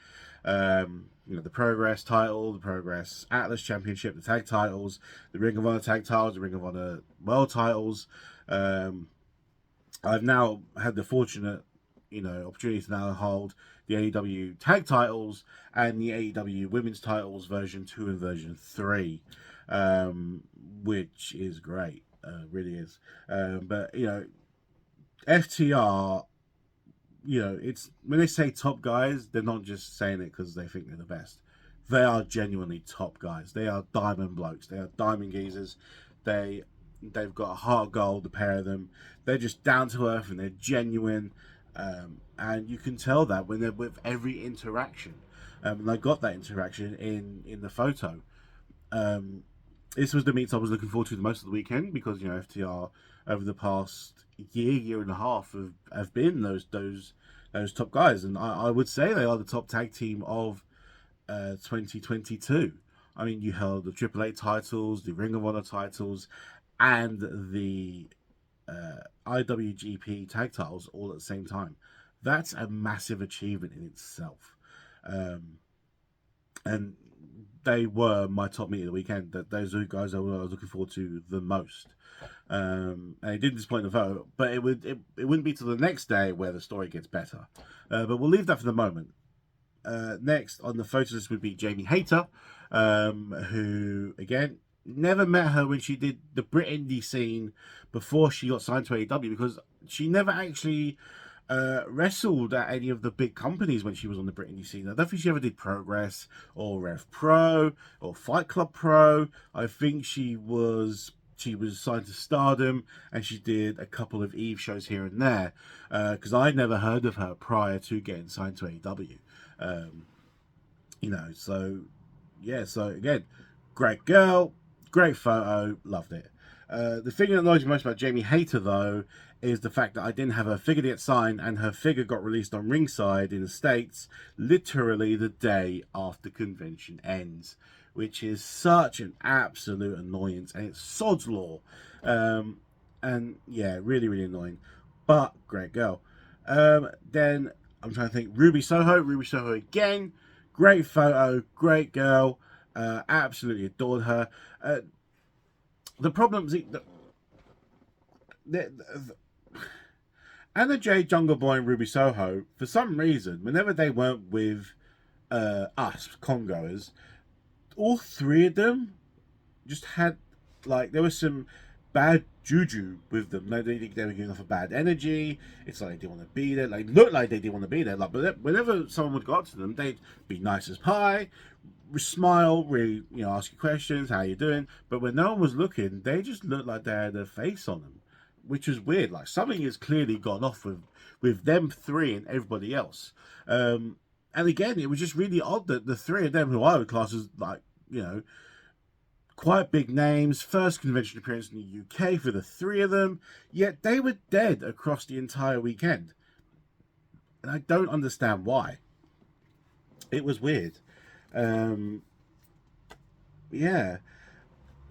you know, the Progress title, the Progress Atlas Championship, the tag titles, the Ring of Honor tag titles, the Ring of Honor World titles. I've now had the fortunate, you know, opportunity to now hold the AEW tag titles and the AEW women's titles version 2 and version 3, which is great, really is. But you know, FTR, you know, it's when they say top guys, they're not just saying it because they think they're the best. They are genuinely top guys. They are diamond blokes. They are diamond geezers. They've got a heart of gold, the pair of them. They're just down to earth and they're genuine. And you can tell that when they're with every interaction. And I got that interaction in the photo. This was the meets I was looking forward to the most of the weekend because, you know, FTR over the past year and a half have been those top guys. And I would say they are the top tag team of 2022. I mean, you held the AAA titles, the Ring of Honor titles, and the IWGP tag titles all at the same time. That's a massive achievement in itself. And they were my top meet of the weekend. That those are the guys I was looking forward to the most. And it didn't disappoint the vote, but it wouldn't be till the next day where the story gets better. But we'll leave that for the moment. Next on the photos list would be Jamie Hayter, who again, never met her when she did the Brit Indie scene before she got signed to AEW, because she never actually wrestled at any of the big companies when she was on the Brit Indie scene. I don't think she ever did Progress or Rev Pro or Fight Club Pro. I think she was signed to Stardom and she did a couple of Eve shows here and there, because I never heard of her prior to getting signed to AEW. You know, so yeah, so again, great girl, great photo, loved it. The thing that annoys me most about Jamie Hayter, though, is the fact that I didn't have her figure yet signed, and her figure got released on Ringside in the States literally the day after convention ends, which is such an absolute annoyance, and it's sod's law. And yeah, really, really annoying, but great girl. Then I'm trying to think, Ruby Soho again, great photo, great girl, absolutely adored her. The problems, Anna Jay, Jungle Boy, and Ruby Soho, for some reason, whenever they weren't with us Congoers, all three of them just had, like, there was some bad juju with them. They were giving off a bad energy. It's like they didn't want to be there. Like, looked like they didn't want to be there. Like, but whenever someone would go up to them, they'd be nice as pie, smile, really, you know, ask you questions, how you doing. But when no one was looking, they just looked like they had their face on them, which is weird. Like, something has clearly gone off with them three and everybody else. And again, it was just really odd that the three of them, who I would class as, like, you know, quite big names, first convention appearance in the UK for the three of them, yet they were dead across the entire weekend. And I don't understand why. It was weird. Yeah.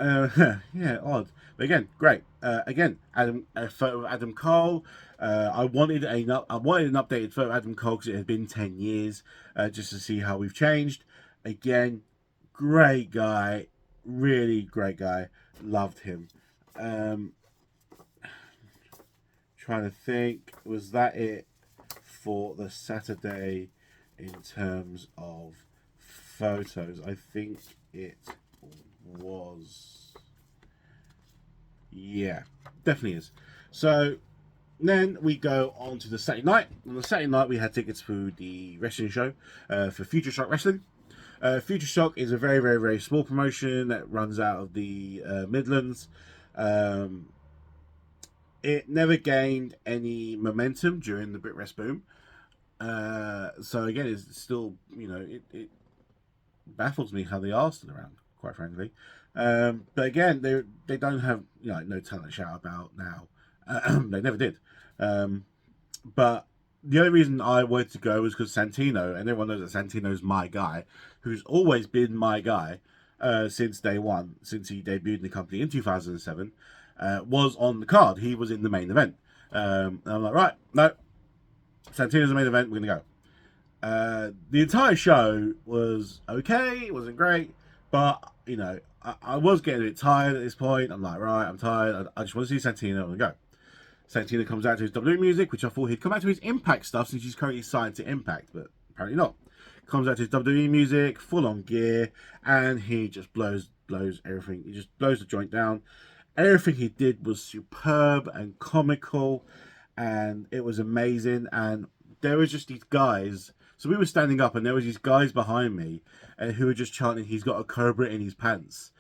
Yeah, odd. But again, great. Again, a photo of Adam Cole. I wanted an updated photo of Adam Cole because it had been 10 years, just to see how we've changed. Again, great guy, really great guy. Loved him. Trying to think, was that it for the Saturday in terms of photos. I think it was... Yeah, definitely is. So then we go on to the Saturday night. On the Saturday night, we had tickets for the wrestling show for Future Shock Wrestling. Future Shock is a very, very, very small promotion that runs out of the Midlands. It never gained any momentum during the BritWres boom. So again, it's still, you know, it baffles me how they are still around, quite frankly. But again, they don't have, you know, no talent to shout about now. They never did. But the only reason I wanted to go was because Santino, and everyone knows that Santino's my guy, who's always been my guy since day one, since he debuted in the company in 2007, was on the card. He was in the main event. And I'm like, right, no, Santino's the main event, we're going to go. The entire show was okay, it wasn't great, but, you know, I was getting a bit tired at this point. I'm like, right, I'm tired, I just want to see Santino, I'm going to go. Santino comes out to his WWE music, which I thought he'd come out to his Impact stuff since he's currently signed to Impact, but apparently not. Comes out to his WWE music, full on gear, and he just blows everything. He just blows the joint down. Everything he did was superb and comical, and it was amazing. And there was just these guys. So we were standing up, and there was these guys behind me, who were just chanting, "He's got a cobra in his pants."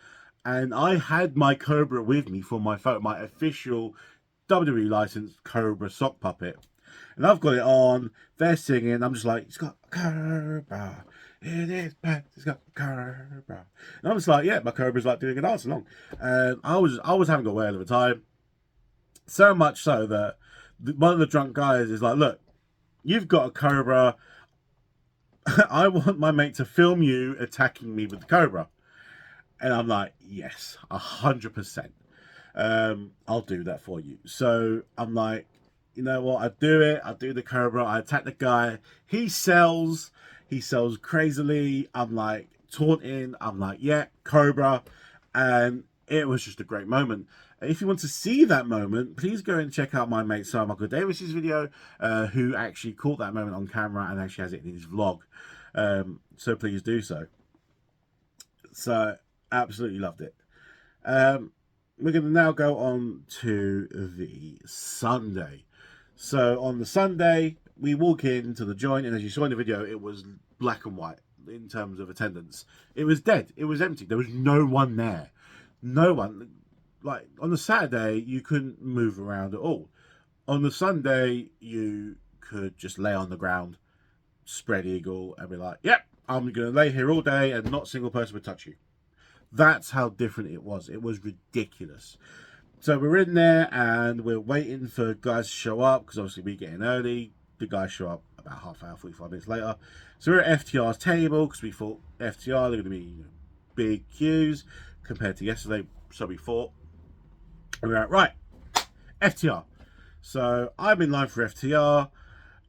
And I had my cobra with me for my photo, my official WWE licensed cobra sock puppet, and I've got it on. They're singing. I'm just like, "He's got a cobra in his pants. He's got a cobra." And I'm just like, "Yeah, my cobra's like doing a dance along." And I was having a whale of a time. So much so that one of the drunk guys is like, "Look, you've got a cobra. I want my mate to film you attacking me with the cobra." And I'm like, "Yes, 100%. I'll do that for you." So I'm like, you know what? I do it. I do the cobra. I attack the guy. He sells crazily. I'm like taunting. I'm like, yeah, cobra. And it was just a great moment. If you want to see that moment, please go and check out my mate Sir Michael Davis's video, who actually caught that moment on camera and actually has it in his vlog. So please do so. So absolutely loved it. We're going to now go on to the Sunday. So on the Sunday, we walk into the joint, and as you saw in the video, it was black and white in terms of attendance. It was dead. It was empty. There was no one there. No one. Like, on the Saturday, you couldn't move around at all. On the Sunday, you could just lay on the ground, spread eagle, and be like, yep, I'm going to lay here all day, and not a single person would touch you. That's how different it was. It was ridiculous. So we're in there and we're waiting for guys to show up, because obviously we get in early. The guys show up about half hour, 45 minutes later. So we're at FTR's table because we thought FTR, they're going to be big queues compared to yesterday. So we thought, and we're like, right, FTR. So I'm in line for FTR.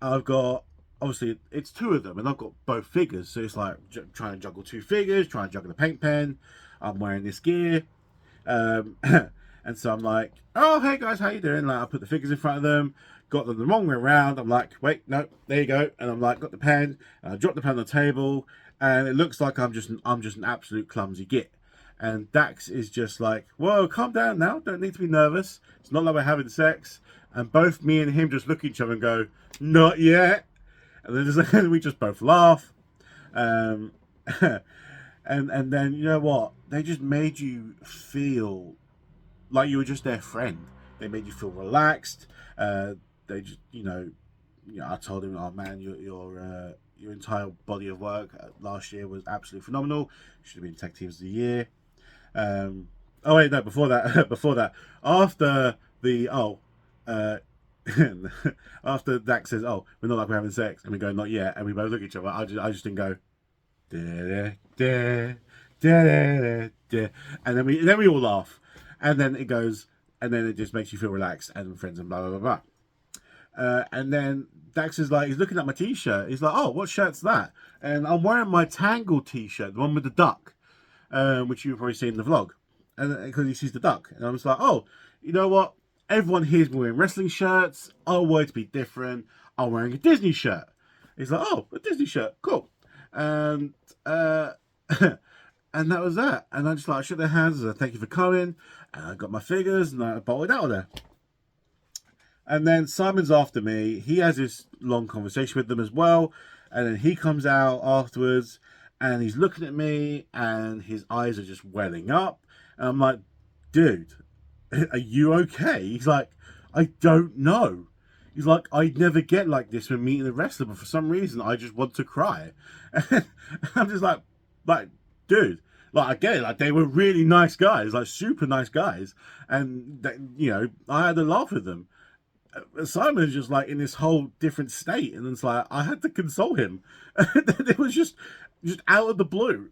I've got, obviously it's two of them, and I've got both figures. So it's like trying to juggle two figures, trying to juggle a paint pen. I'm wearing this gear. And so I'm like, oh, hey guys, how you doing? Like, I put the figures in front of them, got them the wrong way around. I'm like, wait, no, there you go. And I'm like, got the pen, and I dropped the pen on the table, and it looks like I'm just an absolute clumsy git. And Dax is just like, whoa, calm down now. Don't need to be nervous. It's not like we're having sex. And both me and him just look at each other and go, not yet. And then we just both laugh. And then, you know what? They just made you feel like you were just their friend. They made you feel relaxed. They just, you know, I told him, oh man, your entire body of work last year was absolutely phenomenal. You should have been tag teams of the year. Oh wait, no, before that, after the after Dax says, oh, we're not like we're having sex, and we go, not yet, and we both look at each other, I just didn't go, da, da, da, da, da. And then we all laugh, and then it goes, and then it just makes you feel relaxed and friends and blah blah blah blah. And then Dax is like, he's looking at my t-shirt. He's like, oh, what shirt's that? And I'm wearing my Tangled t-shirt, the one with the duck, which you've probably seen in the vlog, and because he sees the duck, and I'm just like, oh, you know what? Everyone here's wearing wrestling shirts. I want it to be different. I'm wearing a Disney shirt. He's like, oh, a Disney shirt, cool. and and that was that. And I just like shook their hands and thank you for coming. And I got my figures and I bolted out of there. And then Simon's after me. He has this long conversation with them as well. And then he comes out afterwards and he's looking at me and his eyes are just welling up. And I'm like, dude, are you okay? He's like, I don't know. He's like, I never get like this when meeting a wrestler, but for some reason I just want to cry. And I'm just like, dude, like I get it, like they were really nice guys, like super nice guys, and they, you know, I had a laugh with them. Simon's just like in this whole different state, and it's like I had to console him. It was just out of the blue,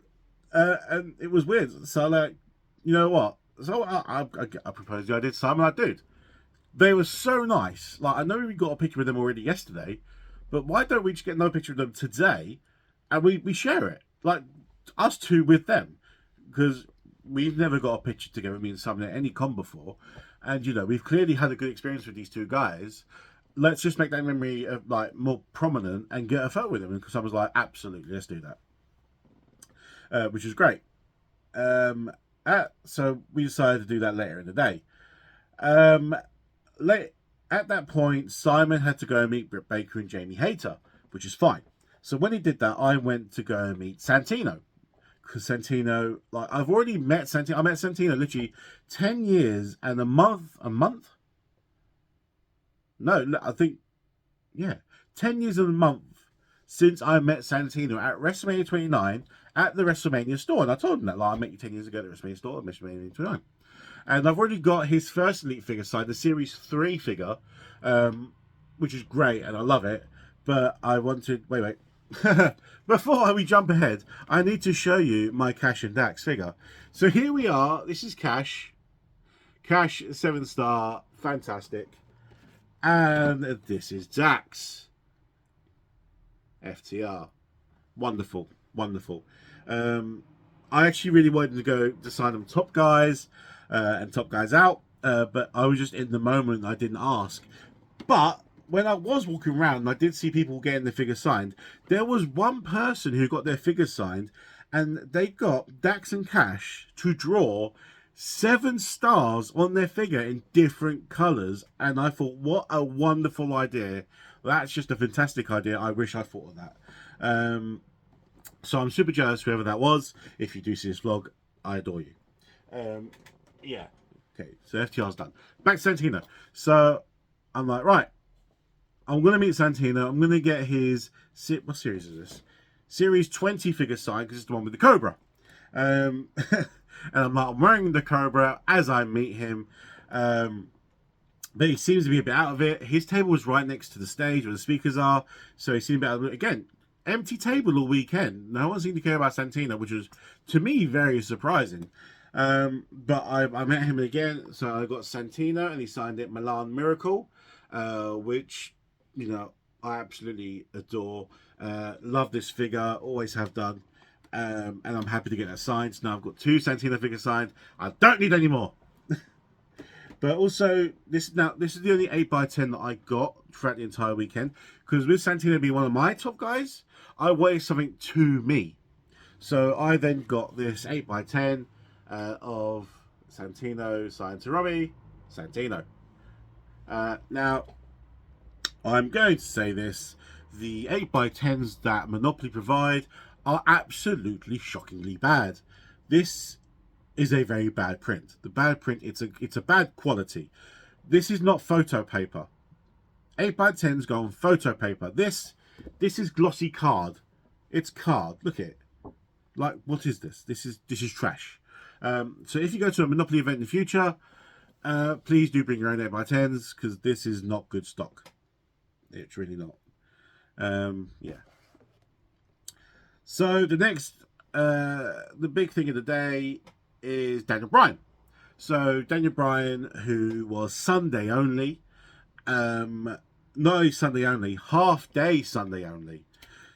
and it was weird. So like, you know what? So I proposed the idea to Simon. Like, dude, they were so nice. Like I know we got a picture with them already yesterday, but why don't we just get another picture of them today, and we share it, like us two with them, because we've never got a picture together, me and Simon, at any con before. And, you know, we've clearly had a good experience with these two guys. Let's just make that memory like more prominent and get a photo with them. Because I was like, absolutely, let's do that. Which is great. So we decided to do that later in the day. At that point, Simon had to go and meet Britt Baker and Jamie Hayter, which is fine. So when he did that, I went to go and meet Santino. Because Santino, like, I've already met Santino. I met Santino literally 10 years and a month? No, I think, yeah, 10 years and a month since I met Santino at WrestleMania 29 at the WrestleMania store. And I told him that, like, I met you 10 years ago at the WrestleMania store at WrestleMania 29. And I've already got his first Elite figure signed, the Series 3 figure, which is great, and I love it. But I wanted, wait. Before we jump ahead, I need to show you my Cash and Dax figure. So here we are. This is Cash. Cash 7-star, fantastic. And this is Dax. FTR. Wonderful, wonderful. I actually really wanted to go to sign them Top Guys and Top Guys Out, but I was just in the moment. I didn't ask. But when I was walking around and I did see people getting their figures signed, there was one person who got their figures signed and they got Dax and Cash to draw 7 stars on their figure in different colours. And I thought, what a wonderful idea. That's just a fantastic idea. I wish I thought of that. So I'm super jealous, whoever that was. If you do see this vlog, I adore you. Yeah. Okay, so FTR's done. Back to Santino. So I'm like, right. I'm going to meet Santino. I'm going to get his... What series is this? Series 20 figure signed, because it's the one with the Cobra. And I'm like, I'm wearing the Cobra as I meet him. But he seems to be a bit out of it. His table was right next to the stage where the speakers are. So he seemed a bit out of it. Again, empty table all weekend. No one seemed to care about Santino, which was, to me, very surprising. But I met him again. So I got Santino, and he signed it Milan Miracle, which... you know, I absolutely adore. Love this figure, always have done. And I'm happy to get that signed. So now I've got 2 Santino figures signed. I don't need any more. But also, this is the only 8x10 that I got throughout the entire weekend. Because with Santino being one of my top guys, I wanted something to me. So I then got this 8x10 of Santino signed to Robbie. Santino. Now... I'm going to say this, the 8x10s that Monopoly provide are absolutely shockingly bad. This is a very bad print. The bad print, it's a bad quality. This is not photo paper. 8x10s go on photo paper. This is glossy card. It's card. Look at it. Like, what is this? This is trash. So if you go to a Monopoly event in the future, please do bring your own 8x10s, because this is not good stock. It's really not. Yeah. So the next, the big thing of the day is Daniel Bryan. So Daniel Bryan, who was Sunday only, not only Sunday only, half day Sunday only.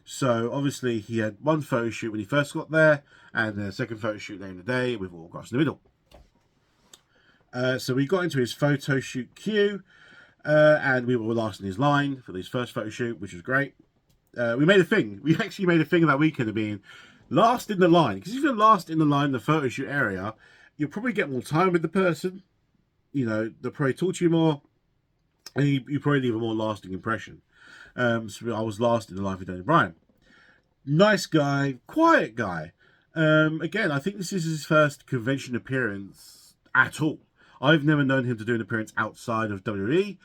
So obviously he had one photo shoot when he first got there, and then a second photo shoot later in the day with autographs in the middle. So we got into his photo shoot queue. And we were last in his line for his first photo shoot, which was great. we made a thing. We actually made a thing that weekend of being last in the line. Because if you're last in the line in the photo shoot area, you'll probably get more time with the person. You know, they'll probably talk to you more. And you probably leave a more lasting impression. So I was last in the line for Daniel Bryan. Nice guy, quiet guy. Again, I think this is his first convention appearance at all. I've never known him to do an appearance outside of WWE.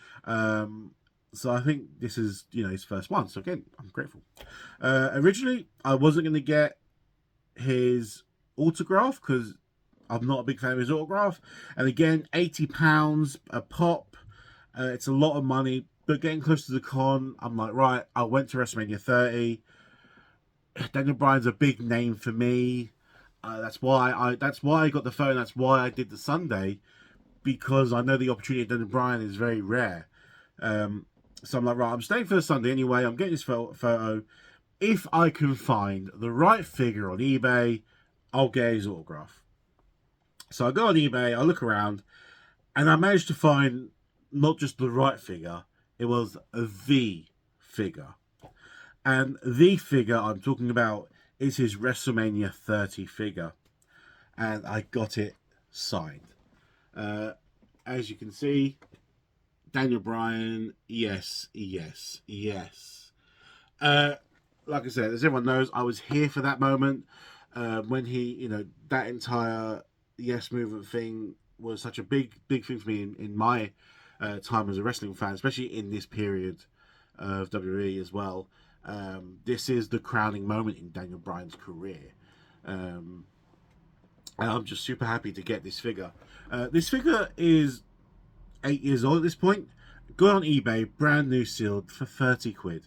So I think this is, you know, his first one. So again, I'm grateful. Originally, I wasn't going to get his autograph because I'm not a big fan of his autograph. And again, £80 a pop. It's a lot of money. But getting close to the con, I'm like, right, I went to WrestleMania 30. Daniel Bryan's a big name for me. That's why I got the photo. That's why I did the Sunday, because I know the opportunity of Daniel Bryan is very rare. So I'm like, right, I'm staying for the Sunday anyway. I'm getting this photo. If I can find the right figure on eBay, I'll get his autograph. So I go on eBay, I look around, and I managed to find not just the right figure, it was the figure. And the figure I'm talking about is his WrestleMania 30 figure. And I got it signed. As you can see, Daniel Bryan, yes. Like I said, as everyone knows, I was here for that moment. When he, you know, that entire Yes Movement thing was such a big thing for me in my time as a wrestling fan, especially in this period of WWE as well. This is the crowning moment in Daniel Bryan's career. And I'm just super happy to get this figure. This figure is 8 years old at this point. Got on eBay, brand new sealed for 30 quid.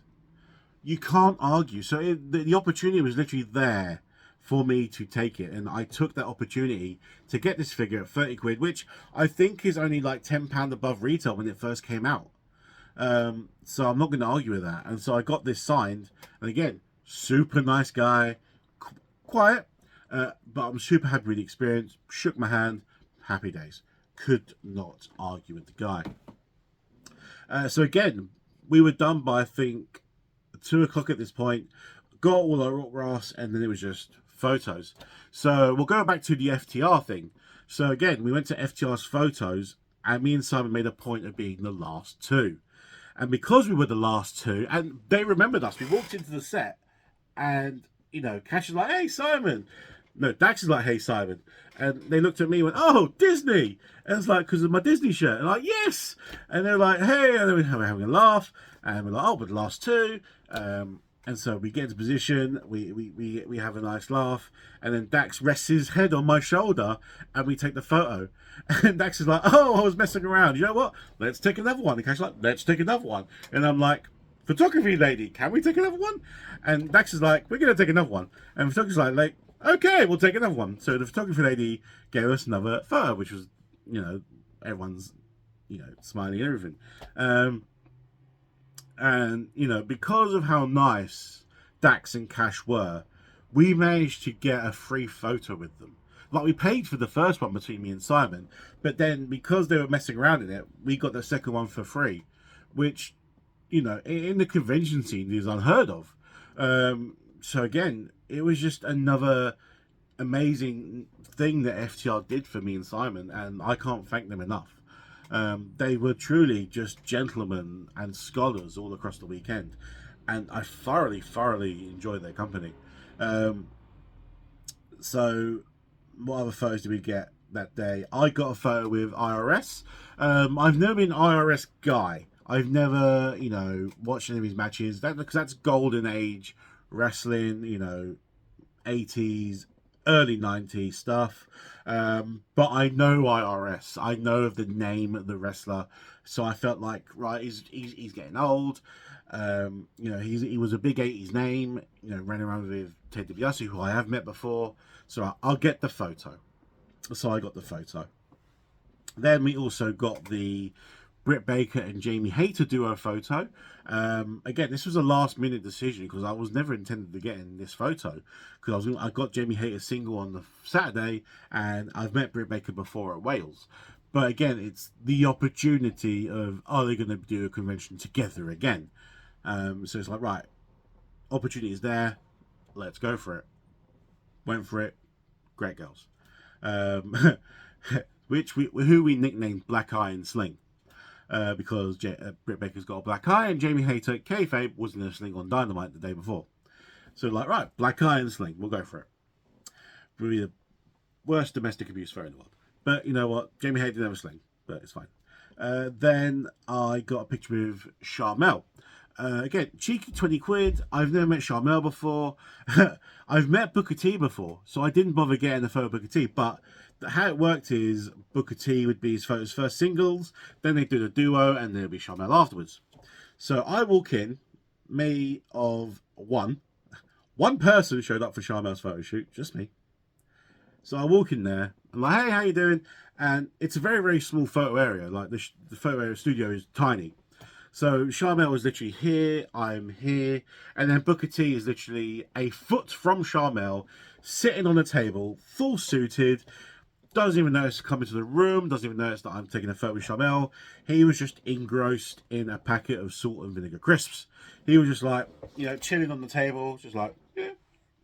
You can't argue. So the opportunity was literally there for me to take it. And I took that opportunity to get this figure at 30 quid, which I think is only like £10 above retail when it first came out. So I'm not going to argue with that. And so I got this signed. And again, super nice guy, quiet, but I'm super happy with the experience. Shook my hand, happy days. Could not argue with the guy. So again, we were done by, I think, 2 o'clock at this point. Got all our autographs, and then it was just photos. So we'll go back to the FTR thing. So again, we went to FTR's photos, and me and Simon made a point of being the last 2. And because we were the last 2, and they remembered us, we walked into the set, and, you know, Cash is like, hey, Simon. No, Dax is like, hey, Simon. And they looked at me and went, oh, Disney. And it's like, because of my Disney shirt. And I'm like, yes. And they're like, hey. And then we're having a laugh. And we're like, oh, but the last 2. And so we get into position. We have a nice laugh. And then Dax rests his head on my shoulder. And we take the photo. And Dax is like, oh, I was messing around. You know what? Let's take another one. And Cash is like, let's take another one. And I'm like, photography lady, can we take another one? And Dax is like, we're going to take another one. And photography's like, okay, we'll take another one. So the photography lady gave us another photo, which was, you know, everyone's, you know, smiling and everything. And, you know, because of how nice Dax and Cash were, we managed to get a free photo with them. Like, we paid for the first one between me and Simon, but then because they were messing around in it, we got the second one for free, which, you know, in the convention scene is unheard of. So again, it was just another amazing thing that FTR did for me and Simon, and I can't thank them enough. They were truly just gentlemen and scholars all across the weekend, and I thoroughly enjoyed their company. So what other photos did we get that day? I got a photo with IRS. I've never been an IRS guy. I've never, you know, watched any of his matches, because that's golden age wrestling, you know, 80s, early 90s stuff. But I know IRS. I know of the name of the wrestler. So I felt like, right, he's getting old. You know, he was a big 80s name, you know, running around with Ted DiBiase, who I have met before. So I'll get the photo. So I got the photo. Then we also got the Britt Baker and Jamie Hayter duo photo. Again, this was a last minute decision because I was never intended to get in this photo, because I got Jamie Hayter single on the Saturday, and I've met Britt Baker before at Wales. But again, it's the opportunity of, are they going to do a convention together again? So it's like, right, opportunity is there. Let's go for it. Went for it. Great girls. Who we nicknamed Black Eye and Sling. Because Britt Baker's got a black eye and Jamie Hayter, kayfabe, was in a sling on Dynamite the day before. So like, right, black eye and sling, we'll go for it. Probably the worst domestic abuse fair in the world. But you know what? Jamie Hayter never sling, but it's fine. Then I got a picture with Charmel. Again, cheeky 20 quid. I've never met Charmel before. I've met Booker T before, so I didn't bother getting a photo of Booker T. But how it worked is Booker T would be his first singles, then they'd do the duo, and there'd be Charmel afterwards. So I walk in, me of one person showed up for Charmel's photo shoot, just me. So I walk in there, I'm like, hey, how you doing? And it's a very, very small photo area. Like the photo area studio is tiny. So Charmel was literally here, I'm here, and then Booker T is literally a foot from Charmel, sitting on a table, full suited, doesn't even notice to come into the room, doesn't even notice that I'm taking a photo with Charmel. He was just engrossed in a packet of salt and vinegar crisps. He was just like, you know, chilling on the table, just like, yeah,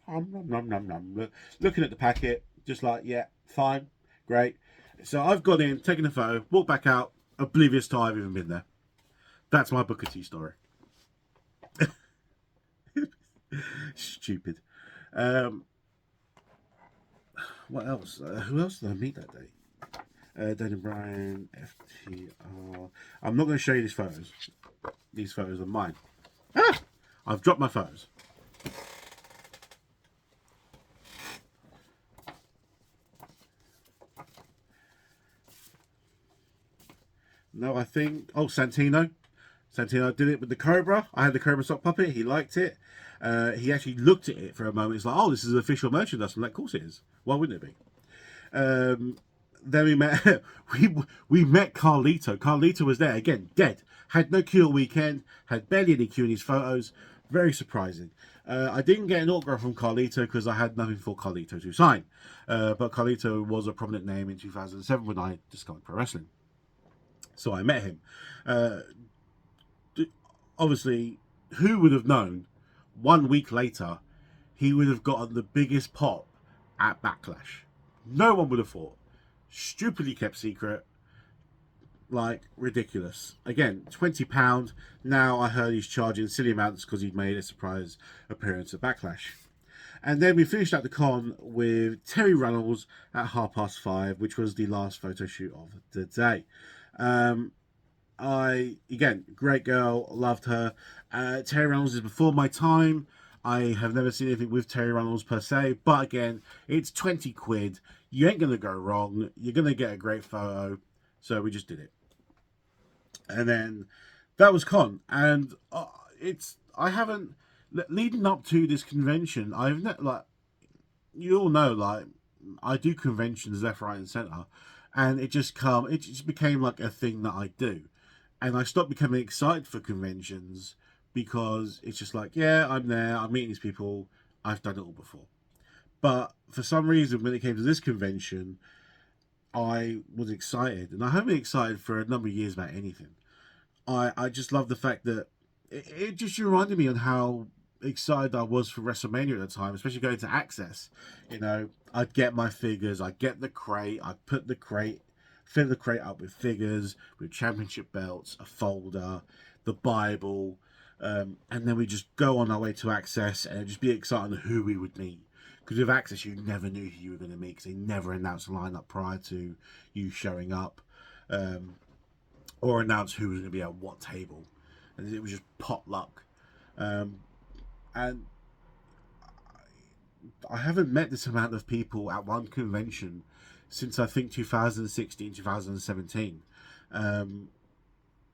looking at the packet, just like, yeah, fine, great. So I've gone in, taken a photo, walked back out, oblivious to I've even been there. That's my Booker T story. Stupid. What else? Who else did I meet that day? Daniel Bryan, FTR. I'm not going to show you these photos. These photos are mine. Ah! I've dropped my photos. No, I think... Oh, Santino. Santino did it with the Cobra. I had the Cobra sock puppet. He liked it. He actually looked at it for a moment. He's like, oh, this is official merchandise. I'm like, of course it is. Why wouldn't it be? Then we met we met Carlito. Carlito was there again, dead. Had no Q all weekend. Had barely any Q in his photos. Very surprising. I didn't get an autograph from Carlito because I had nothing for Carlito to sign. But Carlito was a prominent name in 2007 when I discovered pro wrestling. So I met him. Obviously, who would have known 1 week later he would have gotten the biggest pop at Backlash? No one would have thought. Stupidly kept secret. Like, ridiculous. Again, £20. Now I heard he's charging silly amounts because he'd made a surprise appearance at Backlash. And then we finished out the con with Terry Runnels at 5:30, which was the last photo shoot of the day. Again, great girl, loved her. Terry Runnels is before my time. I have never seen anything with Terry Runnels per se, but again, it's 20 quid. You ain't going to go wrong. You're going to get a great photo. So we just did it. And then that was con. And leading up to this convention, you all know, like, I do conventions left, right, and centre. And it just became like a thing that I do. And I stopped becoming excited for conventions because it's just like, yeah, I'm there, I'm meeting these people, I've done it all before. But for some reason, when it came to this convention, I was excited. And I haven't been excited for a number of years about anything. I just love the fact that it just reminded me on how excited I was for WrestleMania at the time, especially going to Access. You know, I'd get my figures, I'd get the crate, I'd fill the crate up with figures, with championship belts, a folder, the Bible, and then we just go on our way to Access and just be excited on who we would meet. Because with Access, you never knew who you were going to meet because they never announced a lineup prior to you showing up, or announce who was going to be at what table, and it was just potluck. And I haven't met this amount of people at one convention since I think 2016, 2017.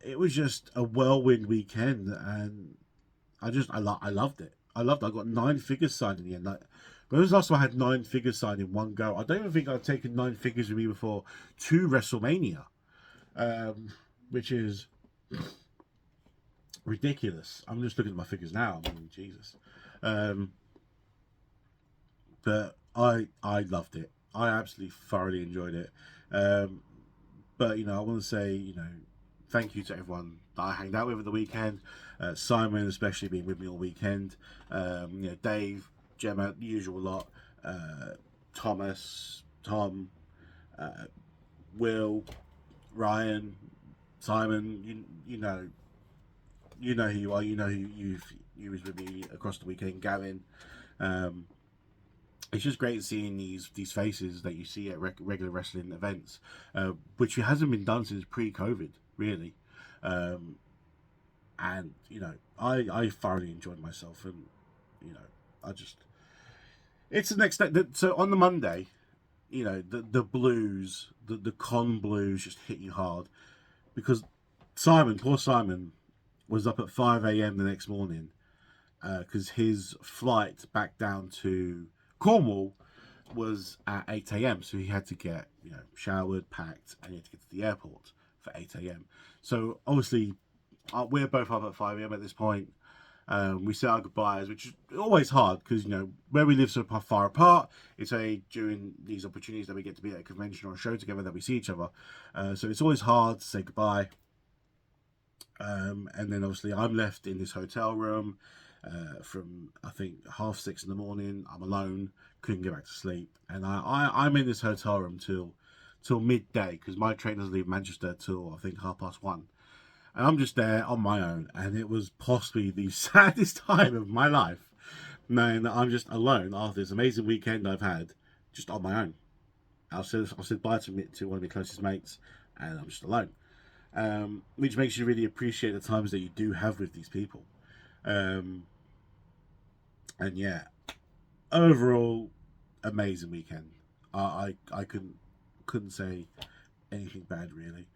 It was just a whirlwind weekend, and I loved it. I got 9 figures signed in the end. Like, when was the last time I had 9 figures signed in one go? I don't even think I'd taken 9 figures with me before 2 WrestleMania, which is ridiculous. I'm just looking at my figures now. I mean, Jesus. But I loved it. I absolutely thoroughly enjoyed it. But, you know, I want to say, you know, thank you to everyone that I hanged out with at the weekend. Simon, especially, being with me all weekend. Dave, Gemma, the usual lot. Thomas, Tom, Will, Ryan, Simon. You know who you are. You know who you was with me across the weekend. Gavin. It's just great seeing these faces that you see at regular wrestling events, which hasn't been done since pre-COVID, really. And I thoroughly enjoyed myself, and it's the next step. So on the Monday, the blues, the con blues just hit you hard, because poor Simon, was up at 5 a.m. the next morning, because his flight back down to Cornwall was at 8 a.m. So he had to get showered, packed, and he had to get to the airport for 8 a.m. So obviously we're both up at 5 a.m. at this point. We say our goodbyes, which is always hard because where we live so far apart, it's during these opportunities that we get to be at a convention or a show together that we see each other. So it's always hard to say goodbye. And then obviously I'm left in this hotel room from I think 6:30 in the morning. I'm alone, couldn't get back to sleep, and I'm in this hotel room till midday, because my train doesn't leave Manchester till I think 1:30, and I'm just there on my own. And it was possibly the saddest time of my life, knowing that I'm just alone after this amazing weekend I've had, just on my own. I said bye to one of my closest mates, and I'm just alone. Which makes you really appreciate the times that you do have with these people. And yeah, overall, amazing weekend. I couldn't say anything bad, really.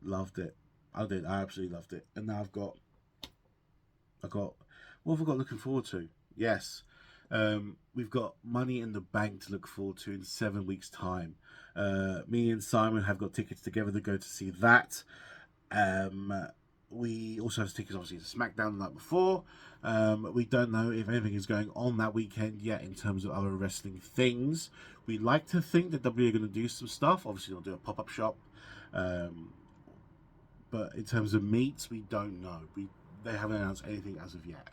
Loved it. I did. I absolutely loved it. And now I've got what have I got looking forward to? Yes. We've got Money in the Bank to look forward to in 7 weeks' time. Me and Simon have got tickets together to go to see that. We also have tickets, obviously, to SmackDown the night before. We don't know if anything is going on that weekend yet in terms of other wrestling things. We like to think that WWE are going to do some stuff. Obviously, they'll do a pop-up shop. But in terms of meets, we don't know. They haven't announced anything as of yet.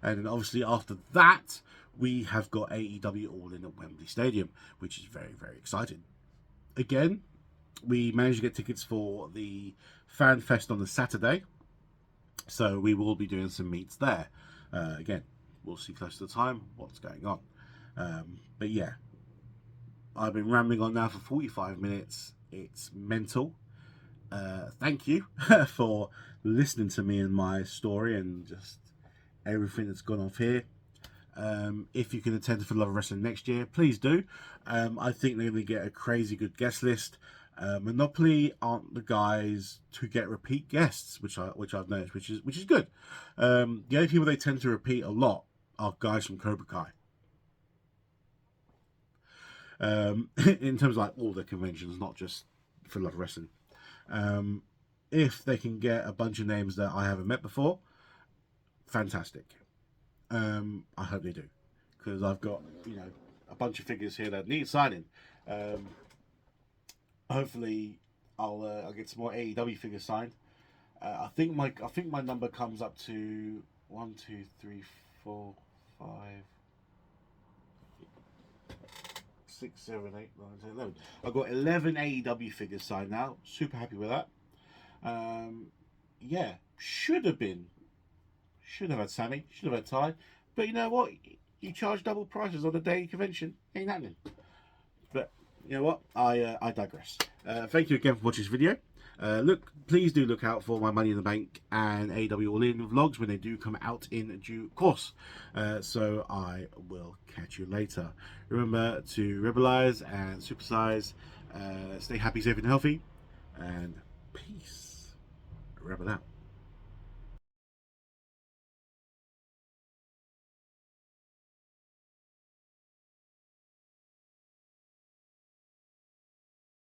And then obviously after that, we have got AEW All In at Wembley Stadium, which is very, very exciting. Again, we managed to get tickets for the Fan Fest on the Saturday, so we will be doing some meets there. Again, we'll see close to the time what's going on. But yeah, I've been rambling on now for 45 minutes. It's mental. Thank you for listening to me and my story and just everything that's gone off here. If you can attend For Love of Wrestling next year, please do. I think they're going to get a crazy good guest list. Monopoly aren't the guys to get repeat guests, which I've noticed, which is good. The only people they tend to repeat a lot are guys from Cobra Kai. In terms of like all the conventions, not just For Love of Wrestling. If they can get a bunch of names that I haven't met before, fantastic. I hope they do, because I've got a bunch of figures here that need signing. Hopefully, I'll get some more AEW figures signed. I think my number comes up to 1, 2, 3, 4, 5, 6, 7, 8, 9, 10, 11. I've got 11 AEW figures signed now. Super happy with that. Yeah, should have had Sammy, should have had Ty, but you know what? You charge double prices on a day convention. Ain't happening. But you know what? I digress. Thank you again for watching this video. Please do look out for my Money in the Bank and AEW All In vlogs when they do come out in due course. So I will catch you later. Remember to rebelize and supersize. Stay happy, safe, and healthy. And peace. Rebel out.